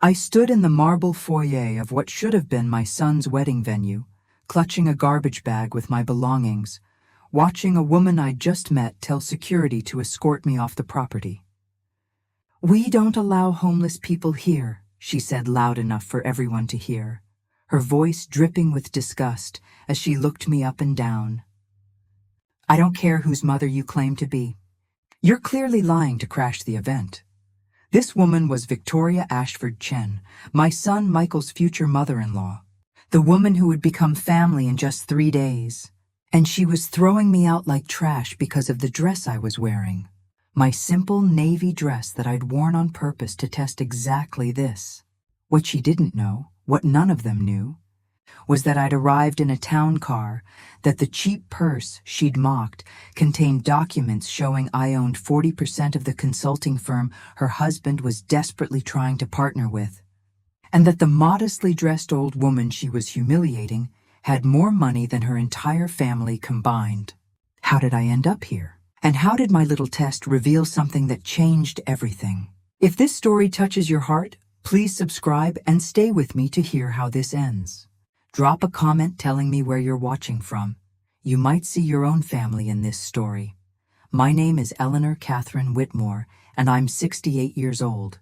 I stood in the marble foyer of what should have been my son's wedding venue, clutching a garbage bag with my belongings, watching a woman I'd just met tell security to escort me off the property. "We don't allow homeless people here," she said loud enough for everyone to hear, her voice dripping with disgust as she looked me up and down. "I don't care whose mother you claim to be. You're clearly lying to crash the event." This woman was Victoria Ashford Chen, my son Michael's future mother-in-law, the woman who would become family in just 3 days. And she was throwing me out like trash because of the dress I was wearing. My simple navy dress that I'd worn on purpose to test exactly this. What she didn't know, what none of them knew, was that I'd arrived in a town car, that the cheap purse she'd mocked contained documents showing I owned 40% of the consulting firm her husband was desperately trying to partner with, and that the modestly dressed old woman she was humiliating had more money than her entire family combined. How did I end up here? And how did my little test reveal something that changed everything? If this story touches your heart, please subscribe and stay with me to hear how this ends. Drop a comment telling me where you're watching from. You might see your own family in this story. My name is Eleanor Catherine Whitmore, and I'm 68 years old.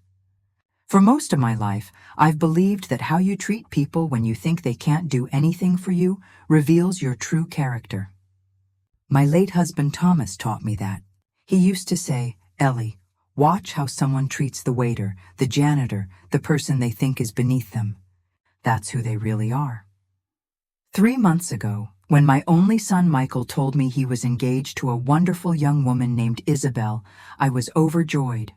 For most of my life, I've believed that how you treat people when you think they can't do anything for you reveals your true character. My late husband Thomas taught me that. He used to say, "Ellie, watch how someone treats the waiter, the janitor, the person they think is beneath them. That's who they really are." 3 months ago, when my only son Michael told me he was engaged to a wonderful young woman named Isabelle, I was overjoyed.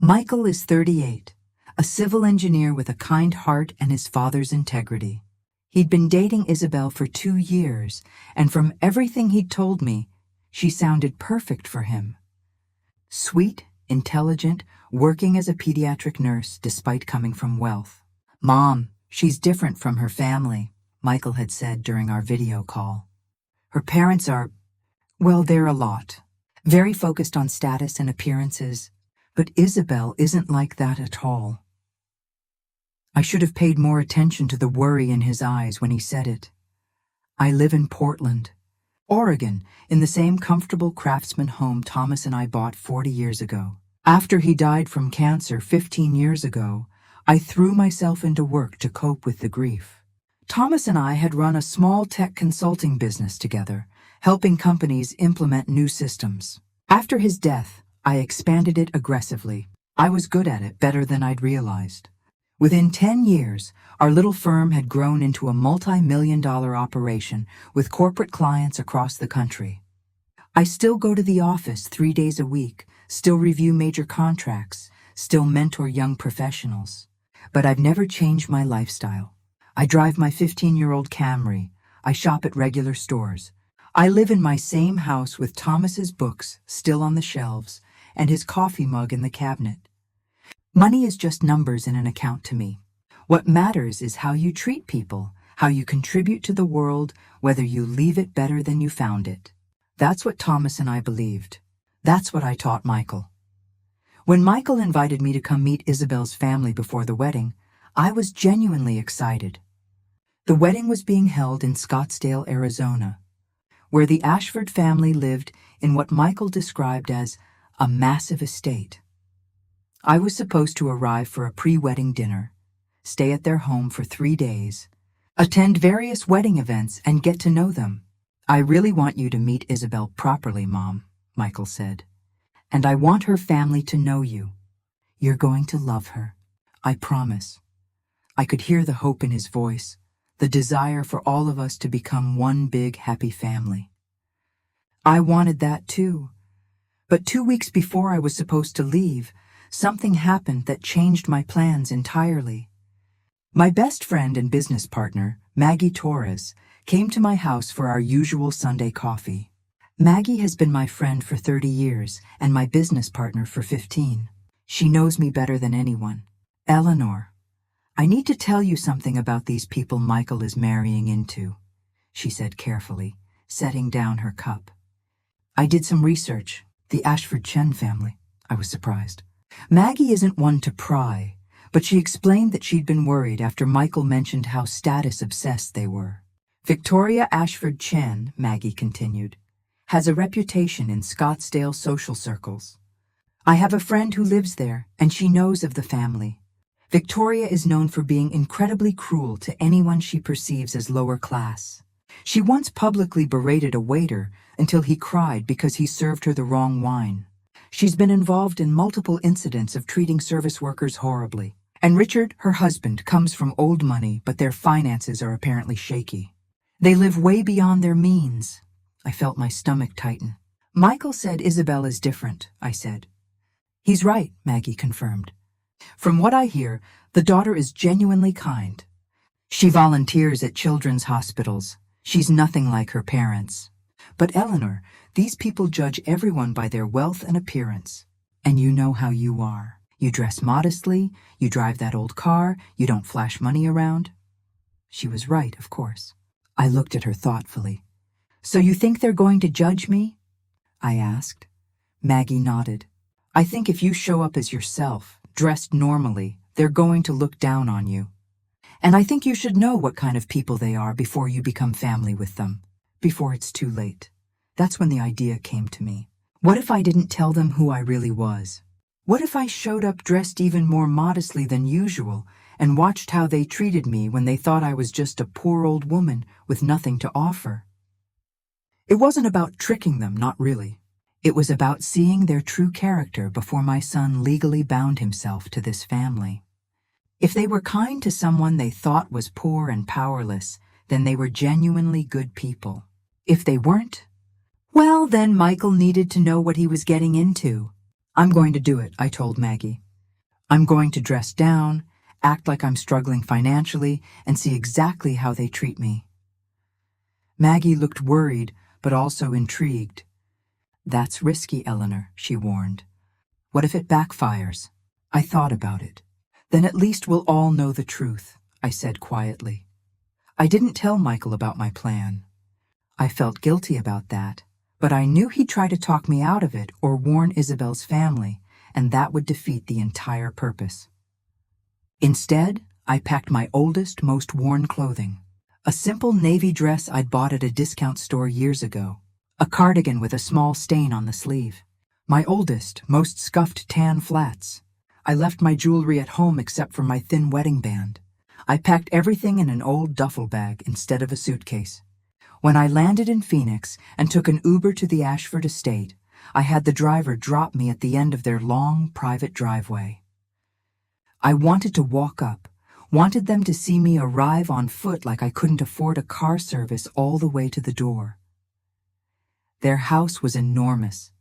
Michael is 38. A civil engineer with a kind heart and his father's integrity. He'd been dating Isabelle for 2 years, and from everything he'd told me, she sounded perfect for him. Sweet, intelligent, working as a pediatric nurse despite coming from wealth. "Mom, she's different from her family," Michael had said during our video call. "Her parents are, well, they're a lot. Very focused on status and appearances, but Isabelle isn't like that at all." I should have paid more attention to the worry in his eyes when he said it. I live in Portland, Oregon, in the same comfortable craftsman home Thomas and I bought 40 years ago. After he died from cancer 15 years ago, I threw myself into work to cope with the grief. Thomas and I had run a small tech consulting business together, helping companies implement new systems. After his death, I expanded it aggressively. I was good at it, better than I'd realized. Within 10 years, our little firm had grown into a multi-million-dollar operation with corporate clients across the country. I still go to the office 3 days a week, still review major contracts, still mentor young professionals. But I've never changed my lifestyle. I drive my 15-year-old Camry. I shop at regular stores. I live in my same house with Thomas's books still on the shelves and his coffee mug in the cabinet. Money is just numbers in an account to me. What matters is how you treat people, how you contribute to the world, whether you leave it better than you found it. That's what Thomas and I believed. That's what I taught Michael. When Michael invited me to come meet Isabelle's family before the wedding, I was genuinely excited. The wedding was being held in Scottsdale, Arizona, where the Ashford family lived in what Michael described as a massive estate. I was supposed to arrive for a pre-wedding dinner, stay at their home for 3 days, attend various wedding events, and get to know them. "I really want you to meet Isabelle properly, Mom," Michael said. "And I want her family to know you. You're going to love her. I promise." I could hear the hope in his voice, the desire for all of us to become one big, happy family. I wanted that too. But 2 weeks before I was supposed to leave, something happened that changed my plans entirely. My best friend and business partner, Maggie Torres, came to my house for our usual Sunday coffee. Maggie has been my friend for 30 years and my business partner for 15. She knows me better than anyone. "Eleanor, I need to tell you something about these people Michael is marrying into," she said carefully, setting down her cup. "I did some research. The Ashford Chen family." I was surprised. "Maggie isn't one to pry, but she explained that she'd been worried after Michael mentioned how status-obsessed they were. Victoria Ashford Chen, Maggie continued, has a reputation in Scottsdale social circles. I have a friend who lives there, and she knows of the family. Victoria is known for being incredibly cruel to anyone she perceives as lower class. She once publicly berated a waiter until he cried because he served her the wrong wine. She's been involved in multiple incidents of treating service workers horribly. And Richard, her husband, comes from old money, but their finances are apparently shaky. They live way beyond their means. I felt my stomach tighten. Michael said Isabelle is different, I said. He's right, Maggie confirmed. From what I hear, the daughter is genuinely kind. She volunteers at children's hospitals. She's nothing like her parents. But Eleanor, these people judge everyone by their wealth and appearance. And you know how you are. You dress modestly, you drive that old car, you don't flash money around. She was right, of course. I looked at her thoughtfully. So you think they're going to judge me? I asked. Maggie nodded. I think if you show up as yourself, dressed normally, they're going to look down on you. And I think you should know what kind of people they are before you become family with them, before it's too late. That's when the idea came to me. What if I didn't tell them who I really was? What if I showed up dressed even more modestly than usual and watched how they treated me when they thought I was just a poor old woman with nothing to offer? It wasn't about tricking them, not really. It was about seeing their true character before my son legally bound himself to this family. If they were kind to someone they thought was poor and powerless, then they were genuinely good people. If they weren't, well, then Michael needed to know what he was getting into. I'm going to do it, I told Maggie. I'm going to dress down, act like I'm struggling financially, and see exactly how they treat me. Maggie looked worried, but also intrigued. That's risky, Eleanor, she warned. What if it backfires? I thought about it. Then at least we'll all know the truth, I said quietly. I didn't tell Michael about my plan. I felt guilty about that, but I knew he'd try to talk me out of it or warn Isabelle's family, and that would defeat the entire purpose. Instead, I packed my oldest, most worn clothing. A simple navy dress I'd bought at a discount store years ago. A cardigan with a small stain on the sleeve. My oldest, most scuffed tan flats. I left my jewelry at home except for my thin wedding band. I packed everything in an old duffel bag instead of a suitcase. When I landed in Phoenix and took an Uber to the Ashford estate, I had the driver drop me at the end of their long, private driveway. I wanted to walk up, wanted them to see me arrive on foot like I couldn't afford a car service all the way to the door. Their house was enormous.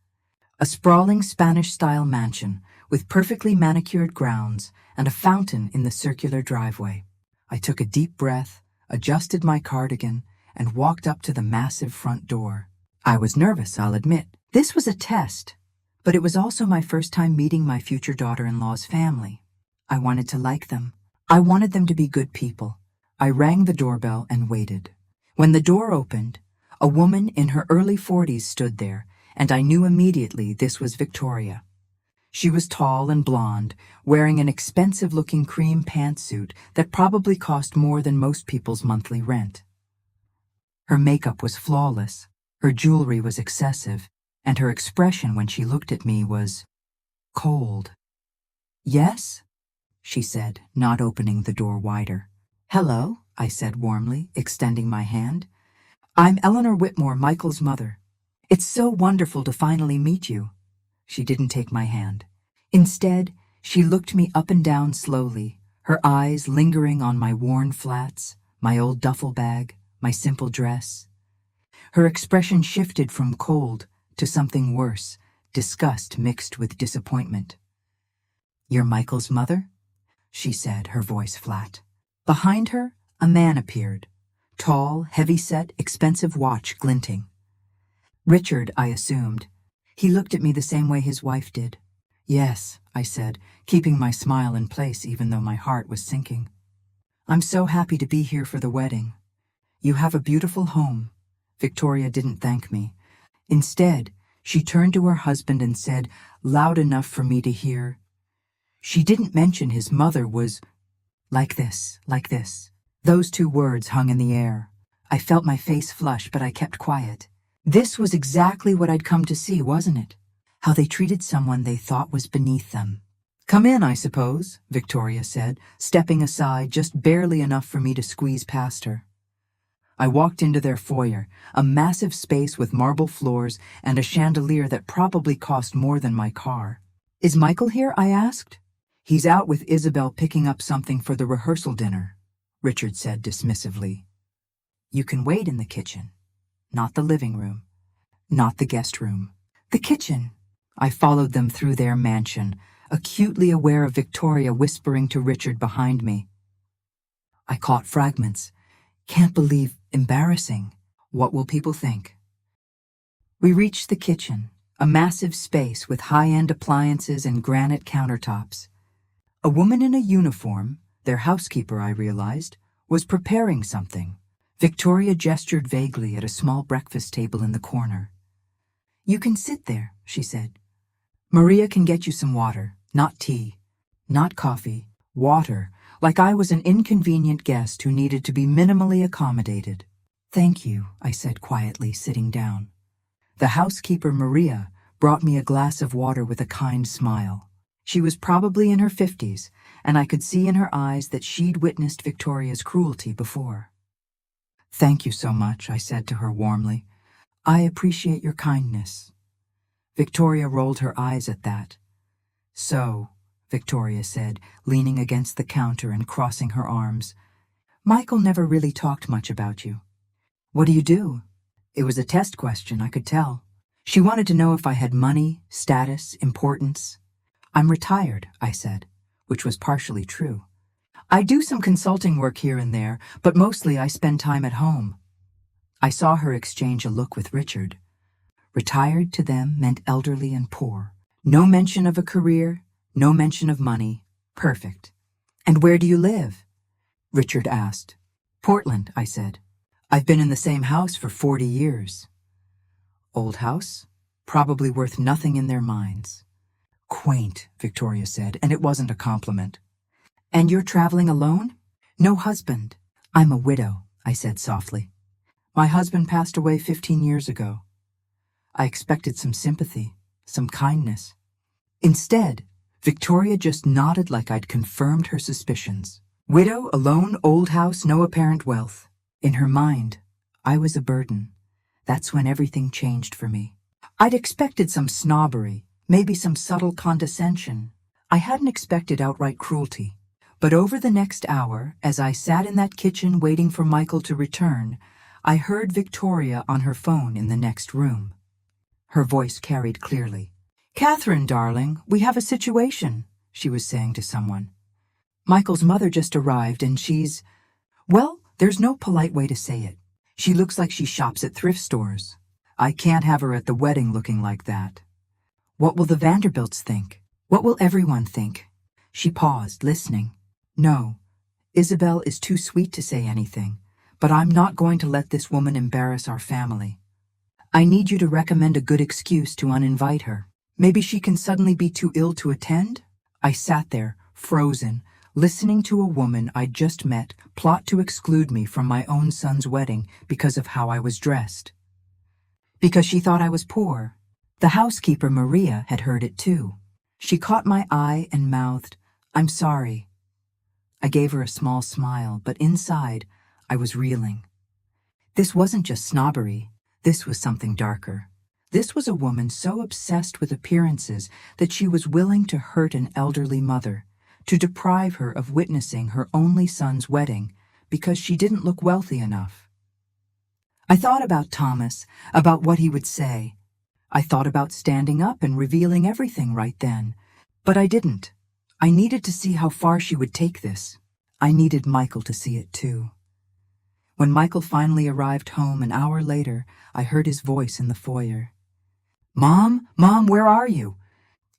A sprawling Spanish-style mansion with perfectly manicured grounds and a fountain in the circular driveway. I took a deep breath, adjusted my cardigan, and walked up to the massive front door. I was nervous, I'll admit. This was a test, but it was also my first time meeting my future daughter-in-law's family. I wanted to like them. I wanted them to be good people. I rang the doorbell and waited. When the door opened, a woman in her early 40s stood there, and I knew immediately this was Victoria. She was tall and blonde, wearing an expensive-looking cream pantsuit that probably cost more than most people's monthly rent. Her makeup was flawless, her jewelry was excessive, and her expression when she looked at me was cold. "Yes?" she said, not opening the door wider. "Hello," I said warmly, extending my hand. "I'm Eleanor Whitmore, Michael's mother. It's so wonderful to finally meet you." She didn't take my hand. Instead, she looked me up and down slowly, her eyes lingering on my worn flats, my old duffel bag, my simple dress. Her expression shifted from cold to something worse, disgust mixed with disappointment. "You're Michael's mother?" she said, her voice flat. Behind her, a man appeared, tall, heavy-set, expensive watch glinting. Richard, I assumed. He looked at me the same way his wife did. "Yes," I said, keeping my smile in place even though my heart was sinking. "I'm so happy to be here for the wedding. You have a beautiful home." Victoria didn't thank me. Instead, she turned to her husband and said, loud enough for me to hear, She didn't mention his mother was like this, like this. Those two words hung in the air. I felt my face flush, but I kept quiet. This was exactly what I'd come to see, wasn't it? How they treated someone they thought was beneath them. "Come in, I suppose," Victoria said, stepping aside just barely enough for me to squeeze past her. I walked into their foyer, a massive space with marble floors and a chandelier that probably cost more than my car. "Is Michael here?" I asked. "He's out with Isabelle picking up something for the rehearsal dinner," Richard said dismissively. "You can wait in the kitchen. Not the living room. Not the guest room. The kitchen." I followed them through their mansion, acutely aware of Victoria whispering to Richard behind me. I caught fragments. "Can't believe, embarrassing. What will people think?" We reached the kitchen, a massive space with high-end appliances and granite countertops. A woman in a uniform, their housekeeper I realized, was preparing something. Victoria gestured vaguely at a small breakfast table in the corner. "You can sit there," she said. "Maria can get you some water, not tea, not coffee, water, like I was an inconvenient guest who needed to be minimally accommodated." "Thank you," I said quietly, sitting down. The housekeeper, Maria, brought me a glass of water with a kind smile. She was probably in her 50s, and I could see in her eyes that she'd witnessed Victoria's cruelty before. "Thank you so much," I said to her warmly. "I appreciate your kindness." Victoria rolled her eyes at that. "So," Victoria said, leaning against the counter and crossing her arms, "Michael never really talked much about you. What do you do?" It was a test question, I could tell. She wanted to know if I had money, status, importance. "I'm retired," I said, which was partially true. "I do some consulting work here and there, but mostly I spend time at home." I saw her exchange a look with Richard. Retired to them meant elderly and poor. No mention of a career, no mention of money. Perfect. "And where do you live?" Richard asked. "Portland," I said. "I've been in the same house for 40 years. "Old house? Probably worth nothing in their minds." "Quaint," Victoria said, and it wasn't a compliment. "And you're traveling alone?" "No husband." "I'm a widow," I said softly. "My husband passed away 15 years ago." I expected some sympathy, some kindness. Instead, Victoria just nodded like I'd confirmed her suspicions. Widow, alone, old house, no apparent wealth. In her mind, I was a burden. That's when everything changed for me. I'd expected some snobbery, maybe some subtle condescension. I hadn't expected outright cruelty. But over the next hour, as I sat in that kitchen waiting for Michael to return, I heard Victoria on her phone in the next room. Her voice carried clearly. "Catherine, darling, we have a situation," she was saying to someone. "Michael's mother just arrived and well, there's no polite way to say it. She looks like she shops at thrift stores. I can't have her at the wedding looking like that. What will the Vanderbilts think? What will everyone think?" She paused, listening. "No, Isabelle is too sweet to say anything, but I'm not going to let this woman embarrass our family. I need you to recommend a good excuse to uninvite her. Maybe she can suddenly be too ill to attend?" I sat there, frozen, listening to a woman I'd just met plot to exclude me from my own son's wedding because of how I was dressed. Because she thought I was poor. The housekeeper, Maria, had heard it too. She caught my eye and mouthed, "I'm sorry." I gave her a small smile, but inside, I was reeling. This wasn't just snobbery. This was something darker. This was a woman so obsessed with appearances that she was willing to hurt an elderly mother, to deprive her of witnessing her only son's wedding because she didn't look wealthy enough. I thought about Thomas, about what he would say. I thought about standing up and revealing everything right then, but I didn't. I needed to see how far she would take this. I needed Michael to see it too. When Michael finally arrived home an hour later, I heard his voice in the foyer. Mom, where are you?"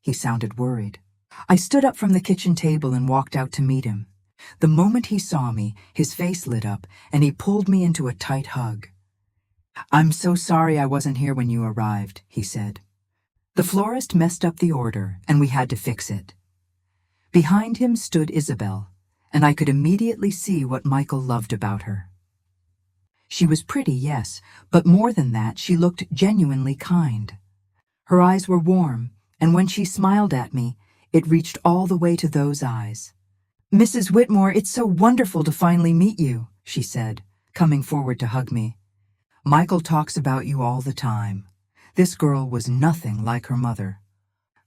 He sounded worried. I stood up from the kitchen table and walked out to meet him. The moment he saw me, his face lit up, and he pulled me into a tight hug. "I'm so sorry I wasn't here when you arrived," he said. "The florist messed up the order, and we had to fix it." Behind him stood Isabelle, and I could immediately see what Michael loved about her. She was pretty, yes, but more than that, she looked genuinely kind. Her eyes were warm, and when she smiled at me, it reached all the way to those eyes. "Mrs. Whitmore, it's so wonderful to finally meet you," she said, coming forward to hug me. "Michael talks about you all the time. This girl was nothing like her mother."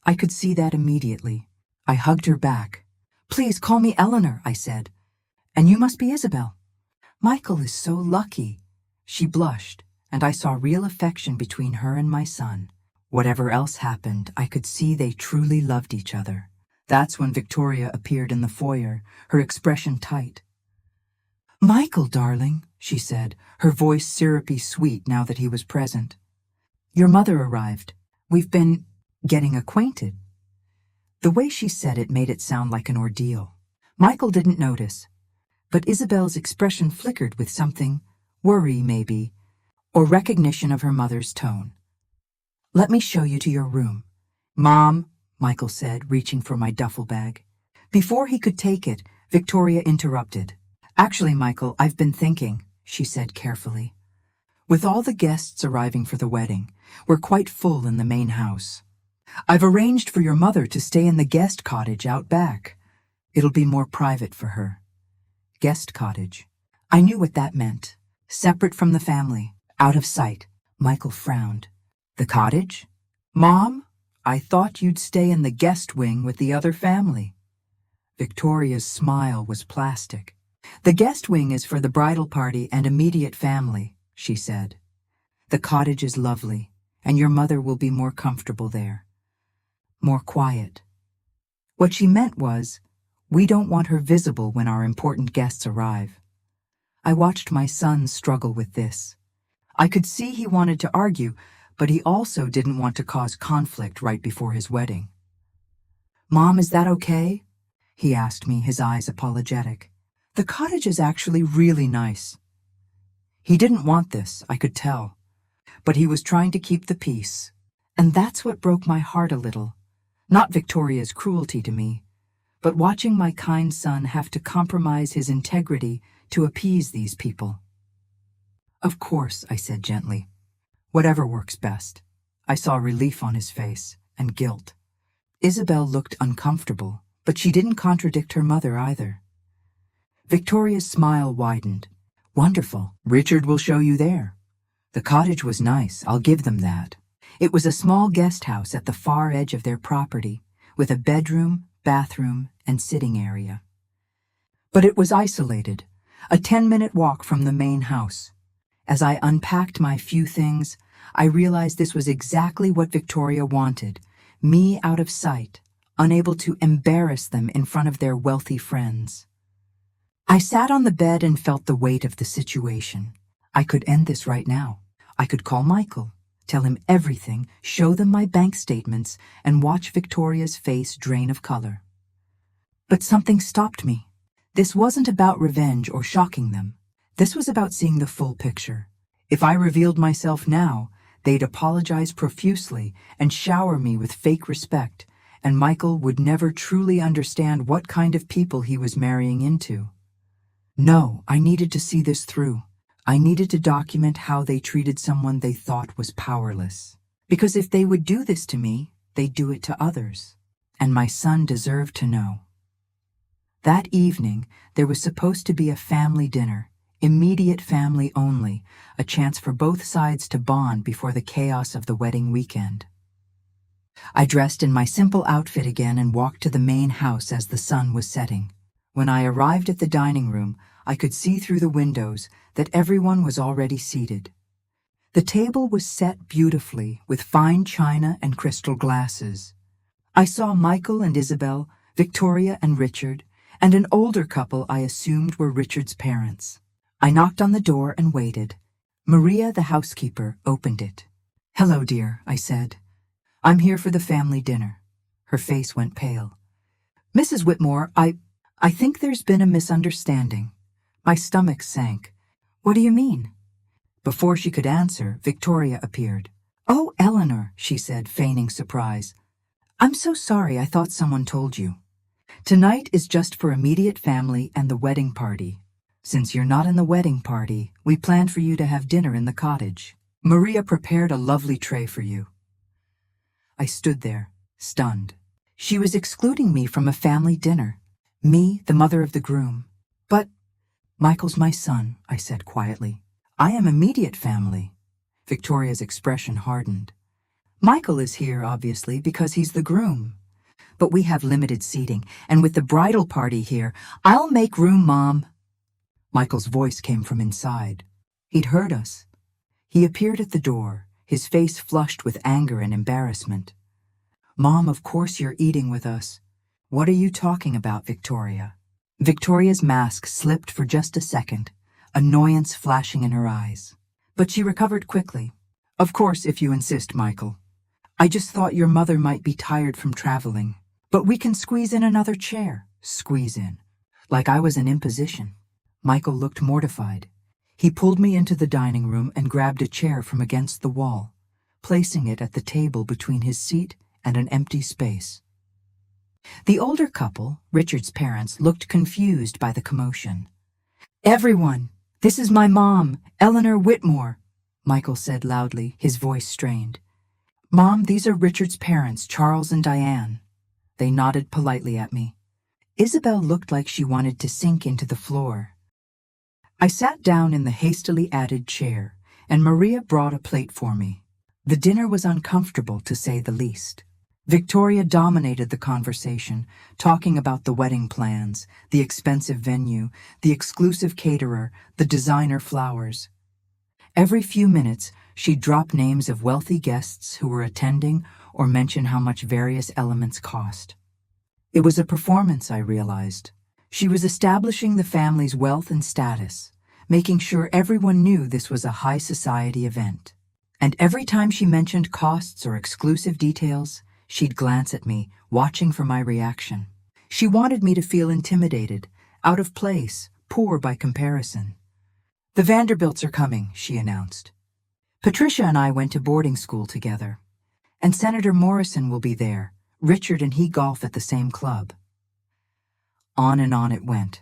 I could see that immediately. I hugged her back. "Please call me Eleanor," I said. "And you must be Isabelle." "Michael is so lucky." She blushed, and I saw real affection between her and my son. Whatever else happened, I could see they truly loved each other. That's when Victoria appeared in the foyer, her expression tight. "Michael, darling," she said, her voice syrupy sweet now that he was present. "Your mother arrived. We've been getting acquainted." The way she said it made it sound like an ordeal. Michael didn't notice, but Isabelle's expression flickered with something, worry maybe, or recognition of her mother's tone. "Let me show you to your room." "Mom," Michael said, reaching for my duffel bag. Before he could take it, Victoria interrupted. "Actually, Michael, I've been thinking," she said carefully. "With all the guests arriving for the wedding, we're quite full in the main house. I've arranged for your mother to stay in the guest cottage out back. It'll be more private for her." Guest cottage. I knew what that meant. Separate from the family, out of sight. Michael frowned. "The cottage? Mom, I thought you'd stay in the guest wing with the other family." Victoria's smile was plastic. "The guest wing is for the bridal party and immediate family," she said. "The cottage is lovely, and your mother will be more comfortable there. More quiet." What she meant was, we don't want her visible when our important guests arrive. I watched my son struggle with this. I could see he wanted to argue, but he also didn't want to cause conflict right before his wedding. "Mom, is that okay?" he asked me, his eyes apologetic. "The cottage is actually really nice." He didn't want this, I could tell, but he was trying to keep the peace. And that's what broke my heart a little. Not Victoria's cruelty to me, but watching my kind son have to compromise his integrity to appease these people. "Of course," I said gently. "Whatever works best." I saw relief on his face, and guilt. Isabelle looked uncomfortable, but she didn't contradict her mother either. Victoria's smile widened. "Wonderful. Richard will show you there." The cottage was nice, I'll give them that. It was a small guest house at the far edge of their property, with a bedroom, bathroom, and sitting area. But it was isolated, a 10-minute walk from the main house. As I unpacked my few things, I realized this was exactly what Victoria wanted, me out of sight, unable to embarrass them in front of their wealthy friends. I sat on the bed and felt the weight of the situation. I could end this right now. I could call Michael, tell him everything, show them my bank statements, and watch Victoria's face drain of color. But something stopped me. This wasn't about revenge or shocking them. This was about seeing the full picture. If I revealed myself now, they'd apologize profusely and shower me with fake respect, and Michael would never truly understand what kind of people he was marrying into. No, I needed to see this through. I needed to document how they treated someone they thought was powerless. Because if they would do this to me, they'd do it to others. And my son deserved to know. That evening, there was supposed to be a family dinner, immediate family only, a chance for both sides to bond before the chaos of the wedding weekend. I dressed in my simple outfit again and walked to the main house as the sun was setting. When I arrived at the dining room, I could see through the windows that everyone was already seated. The table was set beautifully with fine china and crystal glasses. I saw Michael and Isabelle, Victoria and Richard, and an older couple I assumed were Richard's parents. I knocked on the door and waited. Maria, the housekeeper, opened it. "Hello, dear," I said. "I'm here for the family dinner." Her face went pale. "Mrs. Whitmore, I think there's been a misunderstanding." My stomach sank. "What do you mean?" Before she could answer, Victoria appeared. "Oh, Eleanor," she said, feigning surprise. "I'm so sorry, I thought someone told you." Tonight is just for immediate family and the wedding party. Since you're not in the wedding party, we planned for you to have dinner in the cottage. Maria prepared a lovely tray for you." I stood there, stunned. She was excluding me from a family dinner. Me, the mother of the groom. "But Michael's my son," I said quietly. "I am immediate family." Victoria's expression hardened. "Michael is here, obviously, because he's the groom. But we have limited seating, and with the bridal party here, I'll make room, Mom." Michael's voice came from inside. He'd heard us. He appeared at the door, his face flushed with anger and embarrassment. "Mom, of course you're eating with us." "What are you talking about, Victoria?" Victoria's mask slipped for just a second, annoyance flashing in her eyes. But she recovered quickly. "Of course, if you insist, Michael. I just thought your mother might be tired from traveling. But we can squeeze in another chair." Squeeze in. Like I was an imposition. Michael looked mortified. He pulled me into the dining room and grabbed a chair from against the wall, placing it at the table between his seat and an empty space. The older couple, Richard's parents, looked confused by the commotion. "Everyone, this is my mom, Eleanor Whitmore," Michael said loudly, his voice strained. "Mom, these are Richard's parents, Charles and Diane." They nodded politely at me. Isabelle looked like she wanted to sink into the floor. I sat down in the hastily added chair, and Maria brought a plate for me. The dinner was uncomfortable, to say the least. Victoria dominated the conversation, talking about the wedding plans, the expensive venue, the exclusive caterer, the designer flowers. Every few minutes, she'd drop names of wealthy guests who were attending or mention how much various elements cost. It was a performance, I realized. She was establishing the family's wealth and status, making sure everyone knew this was a high society event. And every time she mentioned costs or exclusive details, she'd glance at me, watching for my reaction. She wanted me to feel intimidated, out of place, poor by comparison. "The Vanderbilts are coming," she announced. "Patricia and I went to boarding school together. And Senator Morrison will be there. Richard and he golf at the same club." On and on it went.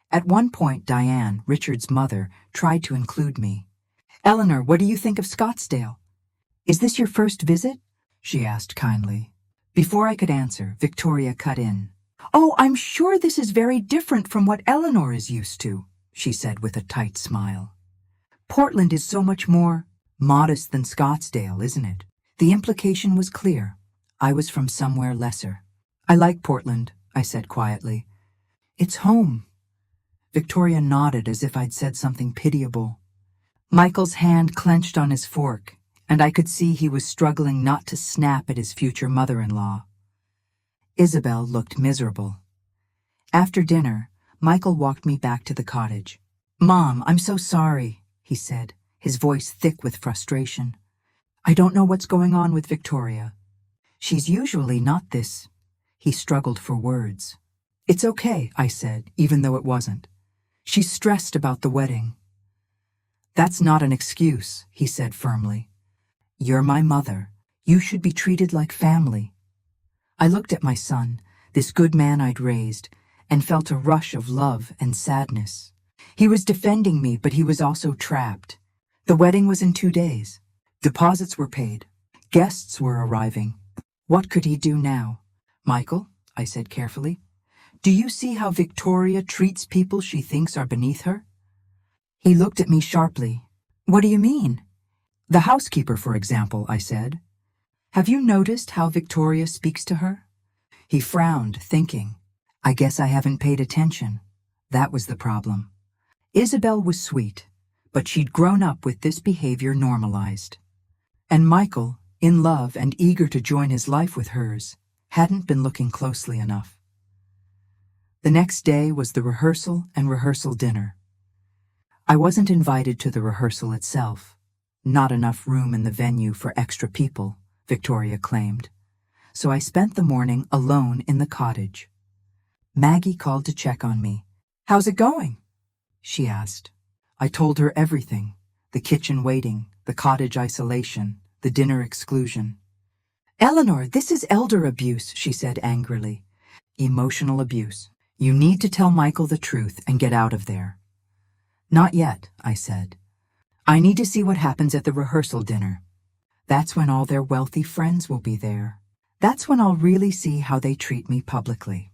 At one point, Diane, Richard's mother, tried to include me. "Eleanor, what do you think of Scottsdale? Is this your first visit?" she asked kindly. Before I could answer, Victoria cut in. "Oh, I'm sure this is very different from what Eleanor is used to," she said with a tight smile. "Portland is so much more modest than Scottsdale, isn't it?" The implication was clear. I was from somewhere lesser. "I like Portland," I said quietly. "It's home." Victoria nodded as if I'd said something pitiable. Michael's hand clenched on his fork, and I could see he was struggling not to snap at his future mother-in-law. Isabelle looked miserable. After dinner, Michael walked me back to the cottage. "Mom, I'm so sorry," he said, his voice thick with frustration. "I don't know what's going on with Victoria. She's usually not this." He struggled for words. "It's okay," I said, even though it wasn't. "She's stressed about the wedding." "That's not an excuse," he said firmly. "You're my mother. You should be treated like family." I looked at my son, this good man I'd raised, and felt a rush of love and sadness. He was defending me, but he was also trapped. The wedding was in 2 days. Deposits were paid. Guests were arriving. What could he do now? "Michael," I said carefully, "do you see how Victoria treats people she thinks are beneath her?" He looked at me sharply. "What do you mean?" "The housekeeper, for example," I said. "Have you noticed how Victoria speaks to her?" He frowned, thinking. I guess I haven't paid attention. That was the problem. Isabelle was sweet, but she'd grown up with this behavior normalized. And Michael, in love and eager to join his life with hers, hadn't been looking closely enough. The next day was the rehearsal and rehearsal dinner. I wasn't invited to the rehearsal itself. Not enough room in the venue for extra people, Victoria claimed. So I spent the morning alone in the cottage. Maggie called to check on me. "How's it going?" she asked. I told her everything: the kitchen waiting, the cottage isolation, the dinner exclusion. "Eleanor, this is elder abuse," she said angrily. Emotional abuse. You need to tell Michael the truth and get out of there. Not yet, I said. I need to see what happens at the rehearsal dinner. That's when all their wealthy friends will be there. That's when I'll really see how they treat me publicly.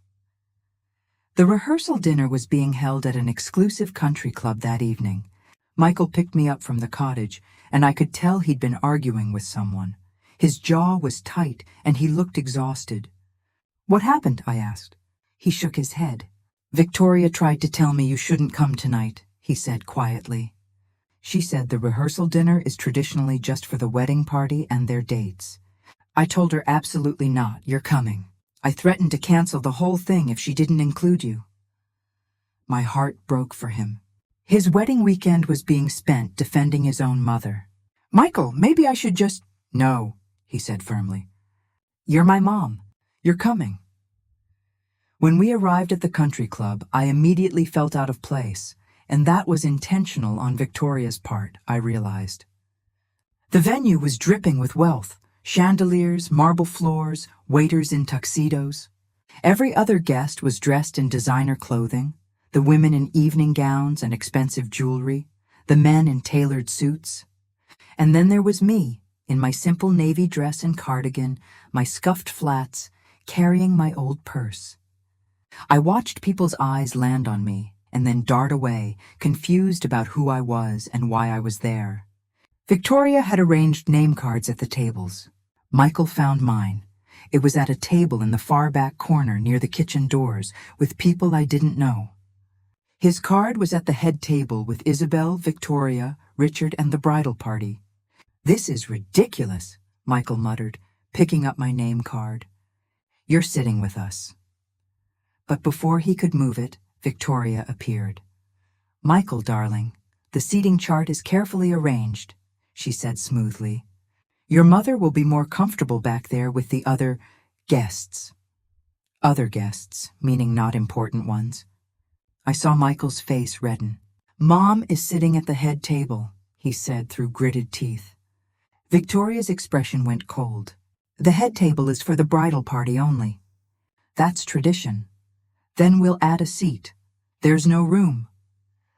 The rehearsal dinner was being held at an exclusive country club that evening. Michael picked me up from the cottage, and I could tell he'd been arguing with someone. His jaw was tight, and he looked exhausted. What happened? I asked. He shook his head. Victoria tried to tell me you shouldn't come tonight, he said quietly. She said the rehearsal dinner is traditionally just for the wedding party and their dates. I told her absolutely not, you're coming. I threatened to cancel the whole thing if she didn't include you. My heart broke for him. His wedding weekend was being spent defending his own mother. Michael, maybe I should just... No, he said firmly. You're my mom. You're coming. When we arrived at the country club, I immediately felt out of place, and that was intentional on Victoria's part, I realized. The venue was dripping with wealth. Chandeliers, marble floors, waiters in tuxedos. Every other guest was dressed in designer clothing, the women in evening gowns and expensive jewelry, the men in tailored suits. And then there was me, in my simple navy dress and cardigan, my scuffed flats, carrying my old purse. I watched people's eyes land on me and then dart away, confused about who I was and why I was there. Victoria had arranged name cards at the tables. Michael found mine. It was at a table in the far back corner near the kitchen doors with people I didn't know. His card was at the head table with Isabelle, Victoria, Richard, and the bridal party. This is ridiculous, Michael muttered, picking up my name card. You're sitting with us. But before he could move it, Victoria appeared. Michael, darling, the seating chart is carefully arranged, she said smoothly. Your mother will be more comfortable back there with the other guests. Other guests, meaning not important ones. I saw Michael's face redden. Mom is sitting at the head table, he said through gritted teeth. Victoria's expression went cold. The head table is for the bridal party only. That's tradition. Then we'll add a seat. There's no room.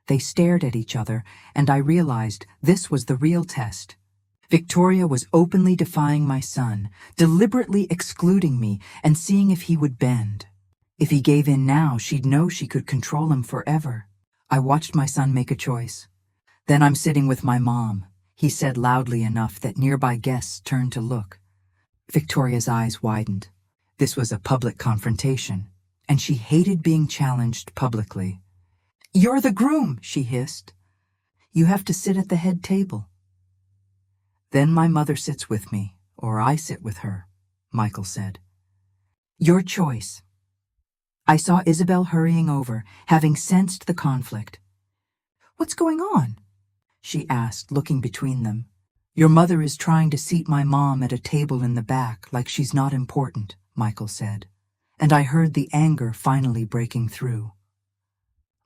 They stared at each other, and I realized this was the real test. Victoria was openly defying my son, deliberately excluding me and seeing if he would bend. If he gave in now, she'd know she could control him forever. I watched my son make a choice. Then I'm sitting with my mom, he said loudly enough that nearby guests turned to look. Victoria's eyes widened. This was a public confrontation, and she hated being challenged publicly. You're the groom, she hissed. You have to sit at the head table. Then my mother sits with me, or I sit with her, Michael said. Your choice. I saw Isabelle hurrying over, having sensed the conflict. What's going on? She asked, looking between them. Your mother is trying to seat my mom at a table in the back like she's not important, Michael said, and I heard the anger finally breaking through.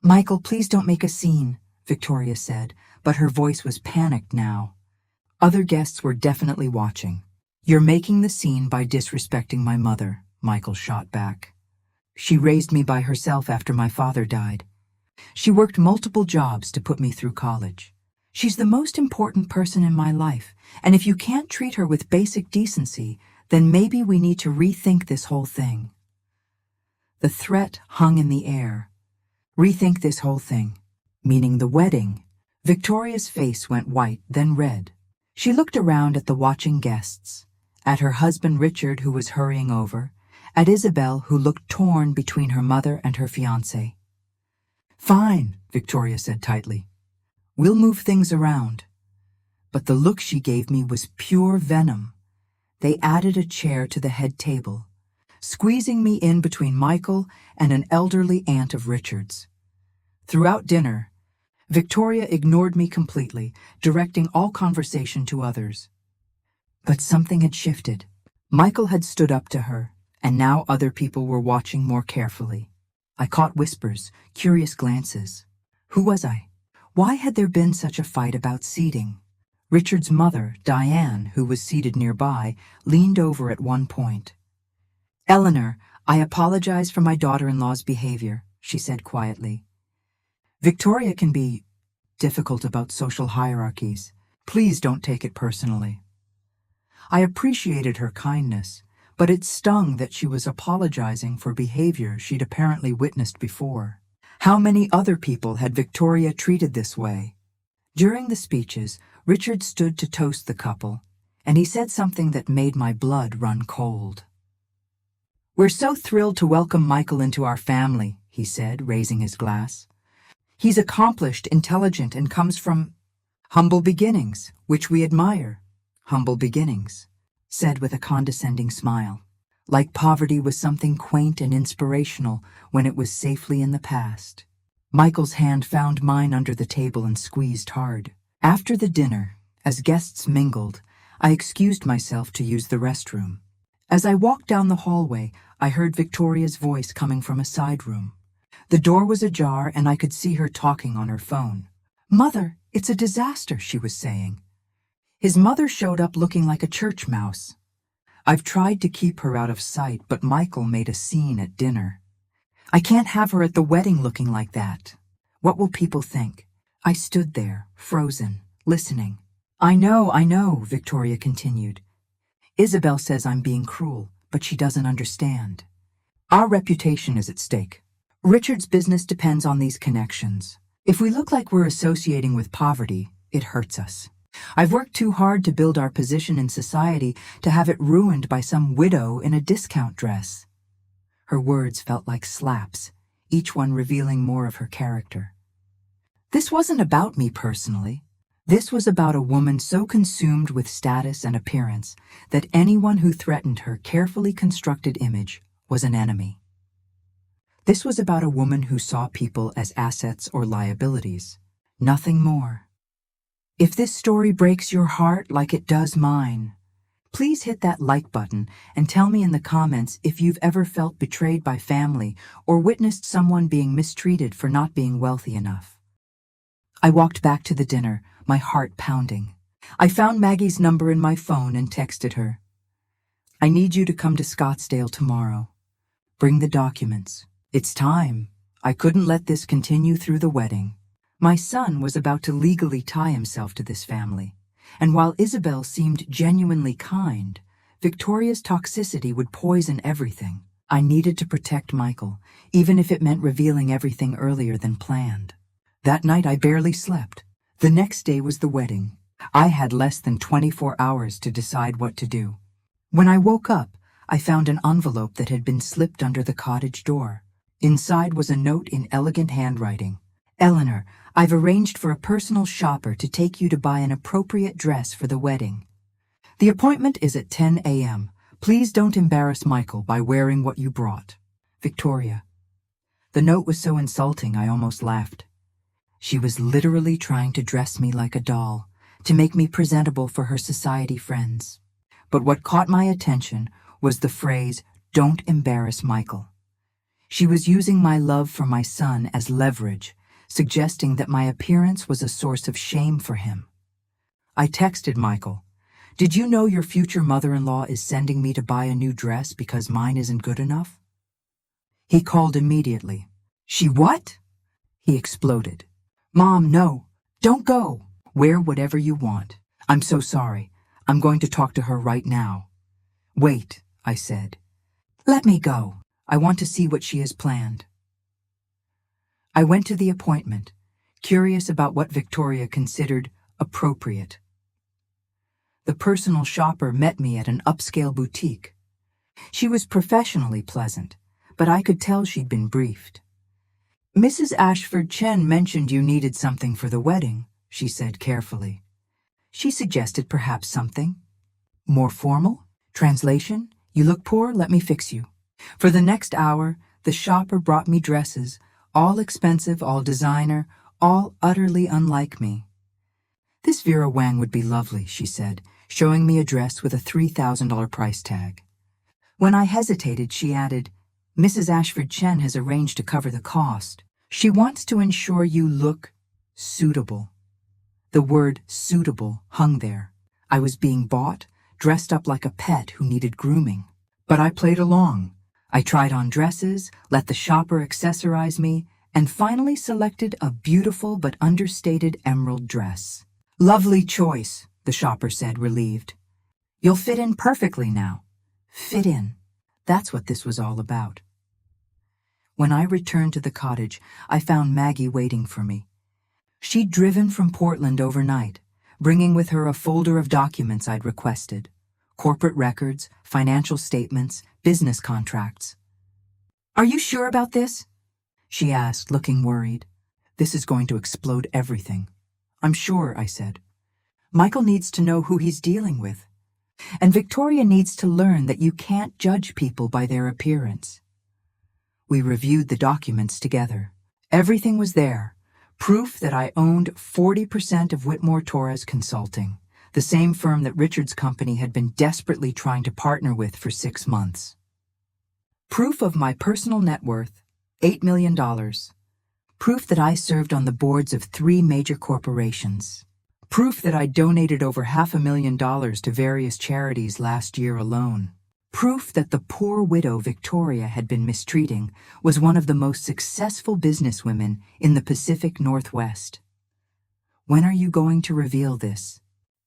Michael, please don't make a scene, Victoria said, but her voice was panicked now. Other guests were definitely watching. You're making the scene by disrespecting my mother, Michael shot back. She raised me by herself after my father died. She worked multiple jobs to put me through college. She's the most important person in my life, and if you can't treat her with basic decency, then maybe we need to rethink this whole thing. The threat hung in the air. Rethink this whole thing, meaning the wedding. Victoria's face went white, then red. She looked around at the watching guests, at her husband Richard, who was hurrying over, at Isabelle, who looked torn between her mother and her fiancé. Fine, Victoria said tightly. We'll move things around. But the look she gave me was pure venom. They added a chair to the head table, squeezing me in between Michael and an elderly aunt of Richard's. Throughout dinner, Victoria ignored me completely, directing all conversation to others. But something had shifted. Michael had stood up to her, and now other people were watching more carefully. I caught whispers, curious glances. Who was I? Why had there been such a fight about seating? Richard's mother, Diane, who was seated nearby, leaned over at one point. Eleanor, "I apologize for my daughter-in-law's behavior," she said quietly. "Victoria can be difficult about social hierarchies. Please don't take it personally." I appreciated her kindness, but it stung that she was apologizing for behavior she'd apparently witnessed before. How many other people had Victoria treated this way? During the speeches, Richard stood to toast the couple, and he said something that made my blood run cold. "We're so thrilled to welcome Michael into our family," he said, raising his glass. "He's accomplished, intelligent, and comes from humble beginnings, which we admire." "Humble beginnings," said with a condescending smile, like poverty was something quaint and inspirational when it was safely in the past. Michael's hand found mine under the table and squeezed hard. After the dinner, as guests mingled, I excused myself to use the restroom. As I walked down the hallway, I heard Victoria's voice coming from a side room. The door was ajar and I could see her talking on her phone. "Mother, it's a disaster," she was saying. His mother showed up looking like a church mouse. I've tried to keep her out of sight, but Michael made a scene at dinner. "I can't have her at the wedding looking like that. What will people think?" I stood there, frozen, listening. I know," Victoria continued. "Isabelle says I'm being cruel, but she doesn't understand. Our reputation is at stake. Richard's business depends on these connections. If we look like we're associating with poverty, it hurts us. I've worked too hard to build our position in society to have it ruined by some widow in a discount dress." Her words felt like slaps, each one revealing more of her character. This wasn't about me personally. This was about a woman so consumed with status and appearance that anyone who threatened her carefully constructed image was an enemy. This was about a woman who saw people as assets or liabilities, nothing more. If this story breaks your heart like it does mine, please hit that like button and tell me in the comments if you've ever felt betrayed by family or witnessed someone being mistreated for not being wealthy enough. I walked back to the dinner, my heart pounding. I found Maggie's number in my phone and texted her. "I need you to come to Scottsdale tomorrow. Bring the documents. It's time. I couldn't let this continue through the wedding." My son was about to legally tie himself to this family, and while Isabelle seemed genuinely kind, Victoria's toxicity would poison everything. I needed to protect Michael, even if it meant revealing everything earlier than planned. That night I barely slept. The next day was the wedding. I had less than 24 hours to decide what to do. When I woke up, I found an envelope that had been slipped under the cottage door. Inside was a note in elegant handwriting. "Eleanor, I've arranged for a personal shopper to take you to buy an appropriate dress for the wedding. The appointment is at 10 a.m. Please don't embarrass Michael by wearing what you brought. Victoria." The note was so insulting I almost laughed. She was literally trying to dress me like a doll, to make me presentable for her society friends. But what caught my attention was the phrase, "Don't embarrass Michael." She was using my love for my son as leverage, suggesting that my appearance was a source of shame for him. I texted Michael, "Did you know your future mother-in-law is sending me to buy a new dress because mine isn't good enough?" He called immediately. "She what?" He exploded. "Mom, no. Don't go. Wear whatever you want. I'm so sorry. I'm going to talk to her right now." "Wait," I said. "Let me go. I want to see what she has planned." I went to the appointment, curious about what Victoria considered appropriate. The personal shopper met me at an upscale boutique. She was professionally pleasant, but I could tell she'd been briefed. "Mrs. Ashford Chen mentioned you needed something for the wedding," she said carefully. She suggested perhaps something more formal. Translation, "You look poor, let me fix you." For the next hour, the shopper brought me dresses, all expensive, all designer, all utterly unlike me. "This Vera Wang would be lovely," she said, showing me a dress with a $3,000 price tag. When I hesitated, she added, "Mrs. Ashford Chen has arranged to cover the cost. She wants to ensure you look suitable." The word suitable hung there. I was being bought, dressed up like a pet who needed grooming. But I played along. I tried on dresses, let the shopper accessorize me, and finally selected a beautiful but understated emerald dress. "Lovely choice," the shopper said, relieved. "You'll fit in perfectly now." Fit in. That's what this was all about. When I returned to the cottage, I found Maggie waiting for me. She'd driven from Portland overnight, bringing with her a folder of documents I'd requested: corporate records, financial statements, business contracts. "Are you sure about this?" she asked, looking worried. "This is going to explode everything." "I'm sure," I said. "Michael needs to know who he's dealing with. And Victoria needs to learn that you can't judge people by their appearance." We reviewed the documents together. Everything was there. Proof that I owned 40% of Whitmore Torres Consulting, the same firm that Richard's company had been desperately trying to partner with for 6 months. Proof of my personal net worth, $8 million. Proof that I served on the boards of 3 major corporations. Proof that I donated over $500,000 to various charities last year alone. Proof that the poor widow Victoria had been mistreating was one of the most successful businesswomen in the Pacific Northwest. "When are you going to reveal this?"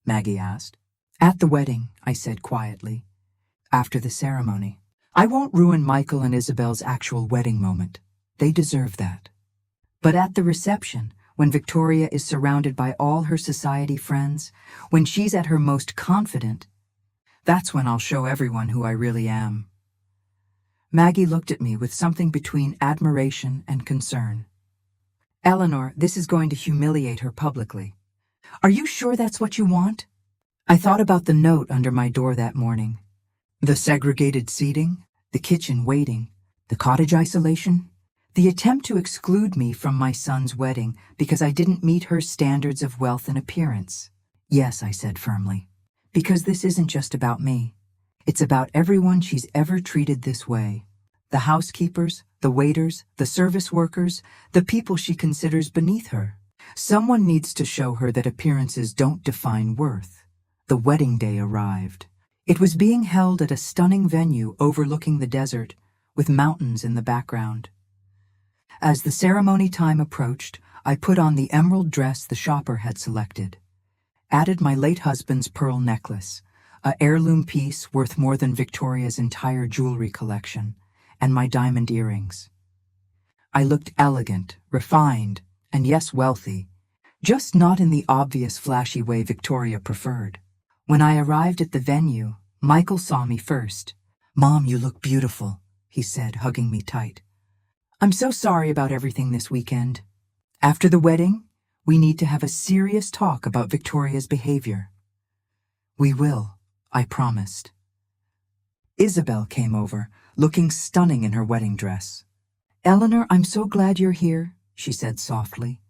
Maggie asked. "At the wedding," I said quietly. "After the ceremony. I won't ruin Michael and Isabel's actual wedding moment. They deserve that. But at the reception, when Victoria is surrounded by all her society friends, when she's at her most confident, that's when I'll show everyone who I really am." Maggie looked at me with something between admiration and concern. "Eleanor, this is going to humiliate her publicly. Are you sure that's what you want?" I thought about the note under my door that morning. The segregated seating, the kitchen waiting, the cottage isolation, the attempt to exclude me from my son's wedding because I didn't meet her standards of wealth and appearance. "Yes," I said firmly, "because this isn't just about me. It's about everyone she's ever treated this way. The housekeepers, the waiters, the service workers, the people she considers beneath her. Someone needs to show her that appearances don't define worth." The wedding day arrived. It was being held at a stunning venue overlooking the desert, with mountains in the background. As the ceremony time approached, I put on the emerald dress the shopper had selected, added my late husband's pearl necklace, a heirloom piece worth more than Victoria's entire jewelry collection, and my diamond earrings. I looked elegant, refined, and yes, wealthy, just not in the obvious flashy way Victoria preferred. When I arrived at the venue, Michael saw me first. "Mom, you look beautiful," he said, hugging me tight. "I'm so sorry about everything this weekend. After the wedding, we need to have a serious talk about Victoria's behavior." "We will," I promised. Isabelle came over, looking stunning in her wedding dress. "Eleanor, I'm so glad you're here," she said softly.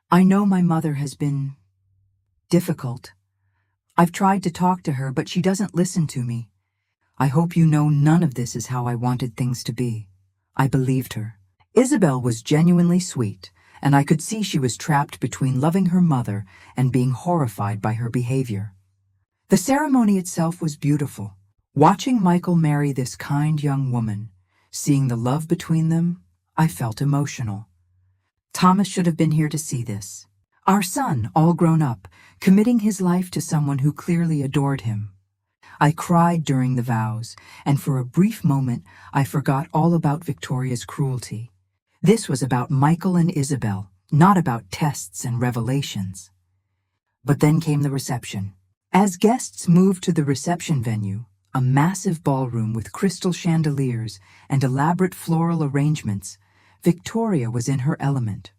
"I know my mother has been difficult. I've tried to talk to her, but she doesn't listen to me. I hope you know none of this is how I wanted things to be." I believed her. Isabelle was genuinely sweet, and I could see she was trapped between loving her mother and being horrified by her behavior. The ceremony itself was beautiful. Watching Michael marry this kind young woman, seeing the love between them, I felt emotional. Thomas should have been here to see this. Our son, all grown up, committing his life to someone who clearly adored him. I cried during the vows, and for a brief moment I forgot all about Victoria's cruelty. This was about Michael and Isabelle, not about tests and revelations. But then came the reception. As guests moved to the reception venue, a massive ballroom with crystal chandeliers and elaborate floral arrangements, Victoria was in her element.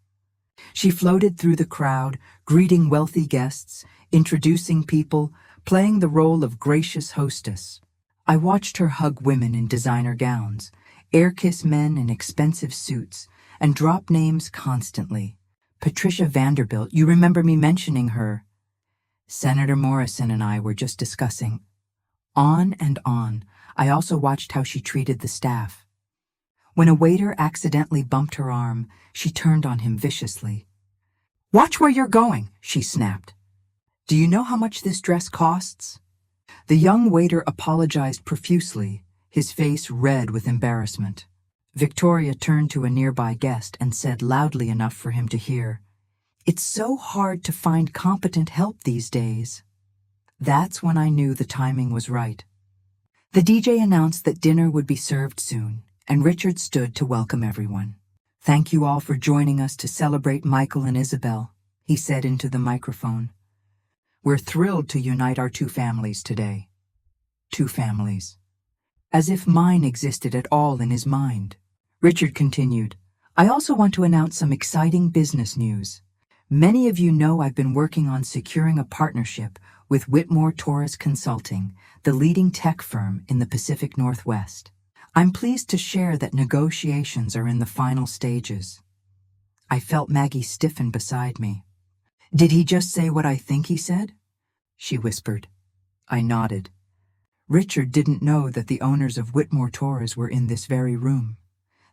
She floated through the crowd, greeting wealthy guests, introducing people, playing the role of gracious hostess. I watched her hug women in designer gowns, air-kiss men in expensive suits, and drop names constantly. "Patricia Vanderbilt, you remember me mentioning her. Senator Morrison and I were just discussing." On and on. I also watched how she treated the staff. When a waiter accidentally bumped her arm, she turned on him viciously. "Watch where you're going," she snapped. "Do you know how much this dress costs?" The young waiter apologized profusely, his face red with embarrassment. Victoria turned to a nearby guest and said loudly enough for him to hear, "It's so hard to find competent help these days." That's when I knew the timing was right. The DJ announced that dinner would be served soon, and Richard stood to welcome everyone. "Thank you all for joining us to celebrate Michael and Isabelle," he said into the microphone. "We're thrilled to unite our two families today." Two families. As if mine existed at all in his mind. Richard continued, "I also want to announce some exciting business news. Many of you know I've been working on securing a partnership with Whitmore Torres Consulting, the leading tech firm in the Pacific Northwest. I'm pleased to share that negotiations are in the final stages." I felt Maggie stiffen beside me. "Did he just say what I think he said?" she whispered. I nodded. Richard didn't know that the owners of Whitmore Torres were in this very room,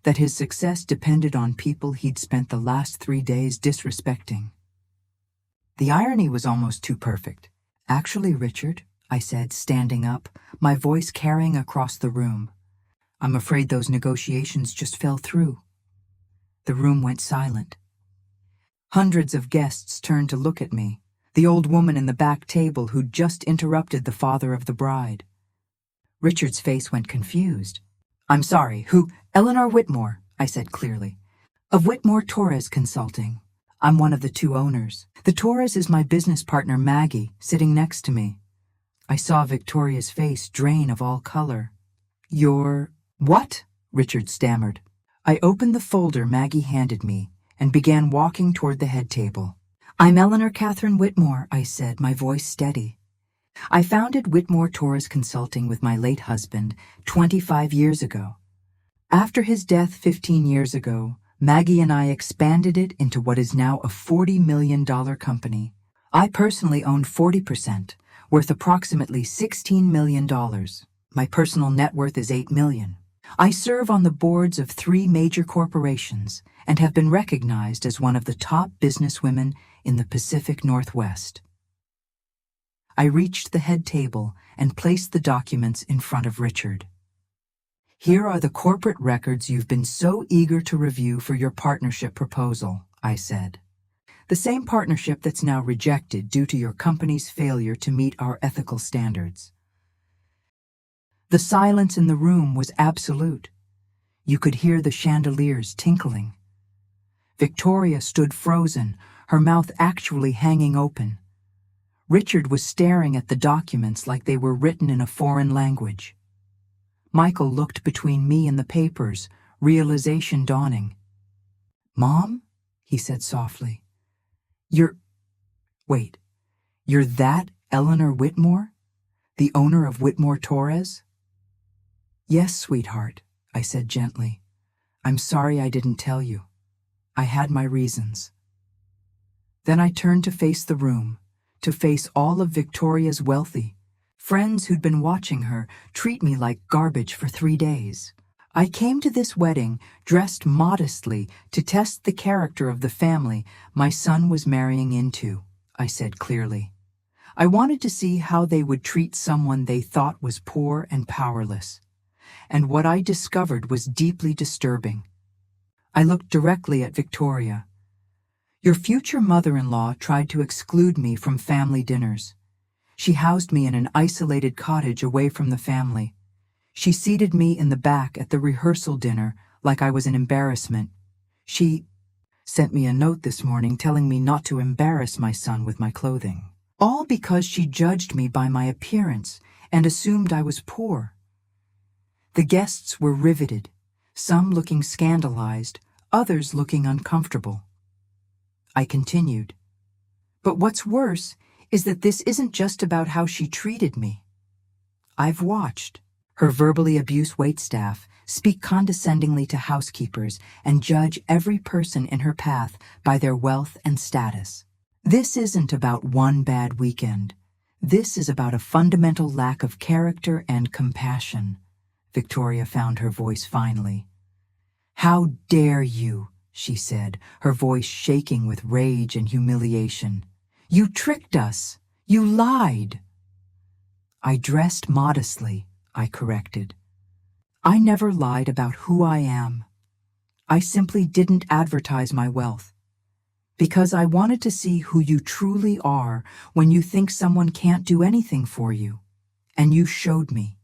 that his success depended on people he'd spent the last 3 days disrespecting. The irony was almost too perfect. "Actually, Richard," I said, standing up, my voice carrying across the room, "I'm afraid those negotiations just fell through." The room went silent. Hundreds of guests turned to look at me, the old woman in the back table who'd just interrupted the father of the bride. Richard's face went confused. "I'm sorry, who?" "Eleanor Whitmore," I said clearly, "of Whitmore Torres Consulting. I'm one of the two owners. The Torres is my business partner Maggie, sitting next to me." I saw Victoria's face drain of all color. "You're... what?" Richard stammered. I opened the folder Maggie handed me and began walking toward the head table. "I'm Eleanor Catherine Whitmore," I said, my voice steady. "I founded Whitmore Torres Consulting with my late husband 25 years ago. After his death 15 years ago, Maggie and I expanded it into what is now a $40 million company. I personally own 40%, worth approximately $16 million. My personal net worth is $8 million. I serve on the boards of 3 major corporations and have been recognized as one of the top businesswomen in the Pacific Northwest." I reached the head table and placed the documents in front of Richard. "Here are the corporate records you've been so eager to review for your partnership proposal," I said. "The same partnership that's now rejected due to your company's failure to meet our ethical standards." The silence in the room was absolute. You could hear the chandeliers tinkling. Victoria stood frozen, her mouth actually hanging open. Richard was staring at the documents like they were written in a foreign language. Michael looked between me and the papers, realization dawning. "Mom?" he said softly. Wait, you're that Eleanor Whitmore? The owner of Whitmore Torres?" "Yes, sweetheart," I said gently. "I'm sorry I didn't tell you. I had my reasons." Then I turned to face the room, to face all of Victoria's wealthy friends who'd been watching her treat me like garbage for 3 days. I came to this wedding dressed modestly to test the character of the family my son was marrying into, I said clearly. I wanted to see how they would treat someone they thought was poor and powerless. And what I discovered was deeply disturbing. I looked directly at Victoria. "Your future mother-in-law tried to exclude me from family dinners. She housed me in an isolated cottage away from the family. She seated me in the back at the rehearsal dinner like I was an embarrassment. She sent me a note this morning telling me not to embarrass my son with my clothing. All because she judged me by my appearance and assumed I was poor." The guests were riveted, some looking scandalized, others looking uncomfortable. I continued. "But what's worse is that this isn't just about how she treated me. I've watched her verbally abuse waitstaff, speak condescendingly to housekeepers, and judge every person in her path by their wealth and status. This isn't about one bad weekend. This is about a fundamental lack of character and compassion." Victoria found her voice finally. "How dare you?" she said, her voice shaking with rage and humiliation. "You tricked us. You lied." "I dressed modestly," I corrected. I never lied about who I am. I simply didn't advertise my wealth. Because I wanted to see who you truly are when you think someone can't do anything for you. And you showed me.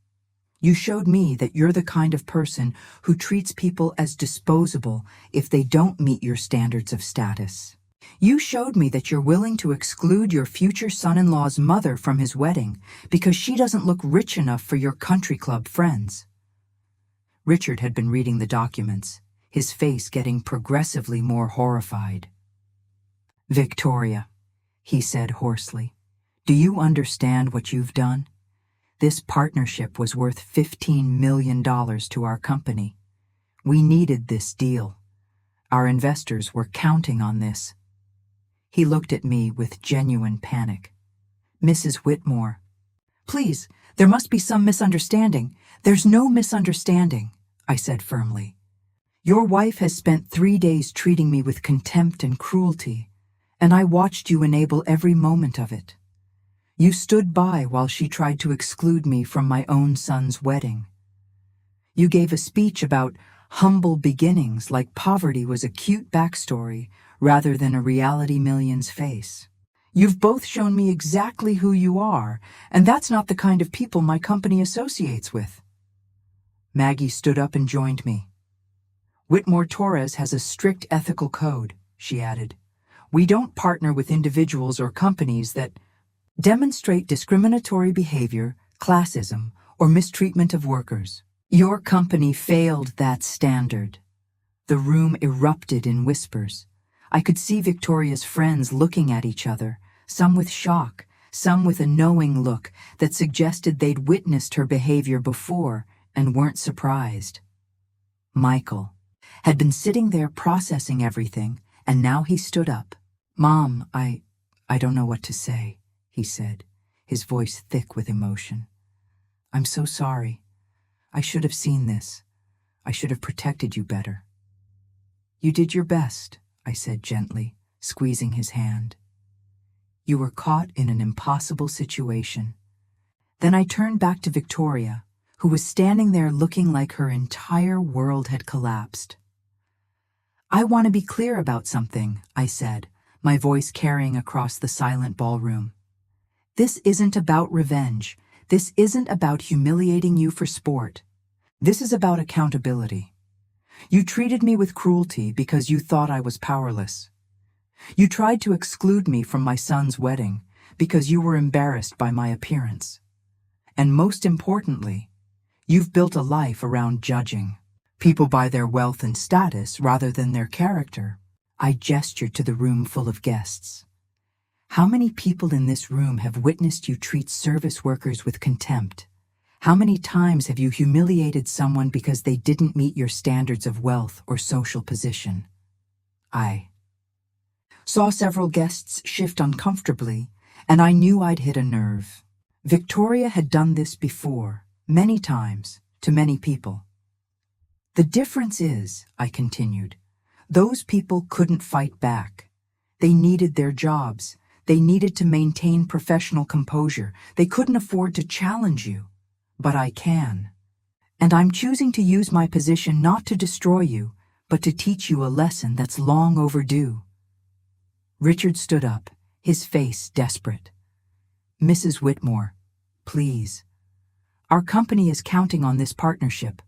You showed me that you're the kind of person who treats people as disposable if they don't meet your standards of status. You showed me that you're willing to exclude your future son-in-law's mother from his wedding because she doesn't look rich enough for your country club friends. Richard had been reading the documents, his face getting progressively more horrified. "Victoria," he said hoarsely, "do you understand what you've done? This partnership was worth $15 million to our company. We needed this deal. Our investors were counting on this." He looked at me with genuine panic. "Mrs. Whitmore, please, there must be some misunderstanding." "There's no misunderstanding," I said firmly. "Your wife has spent 3 days treating me with contempt and cruelty, and I watched you enable every moment of it. You stood by while she tried to exclude me from my own son's wedding. You gave a speech about humble beginnings like poverty was a cute backstory rather than a reality million's face. You've both shown me exactly who you are, and that's not the kind of people my company associates with." Maggie stood up and joined me. "Whitmore Torres has a strict ethical code," she added. "We don't partner with individuals or companies that demonstrate discriminatory behavior, classism, or mistreatment of workers. Your company failed that standard." The room erupted in whispers. I could see Victoria's friends looking at each other, some with shock, some with a knowing look that suggested they'd witnessed her behavior before and weren't surprised. Michael had been sitting there processing everything, and now he stood up. "Mom, I don't know what to say," he said, his voice thick with emotion. "I'm so sorry. I should have seen this. I should have protected you better." "You did your best," I said gently, squeezing his hand. "You were caught in an impossible situation." Then I turned back to Victoria, who was standing there looking like her entire world had collapsed. "I want to be clear about something," I said, my voice carrying across the silent ballroom. "This isn't about revenge. This isn't about humiliating you for sport. This is about accountability. You treated me with cruelty because you thought I was powerless. You tried to exclude me from my son's wedding because you were embarrassed by my appearance. And most importantly, you've built a life around judging people by their wealth and status rather than their character." I gestured to the room full of guests. "How many people in this room have witnessed you treat service workers with contempt? How many times have you humiliated someone because they didn't meet your standards of wealth or social position?" I saw several guests shift uncomfortably, and I knew I'd hit a nerve. Victoria had done this before, many times, to many people. "The difference is," I continued, "those people couldn't fight back. They needed their jobs. They needed to maintain professional composure. They couldn't afford to challenge you. But I can. And I'm choosing to use my position not to destroy you, but to teach you a lesson that's long overdue." Richard stood up, his face desperate. "Mrs. Whitmore, please. Our company is counting on this partnership.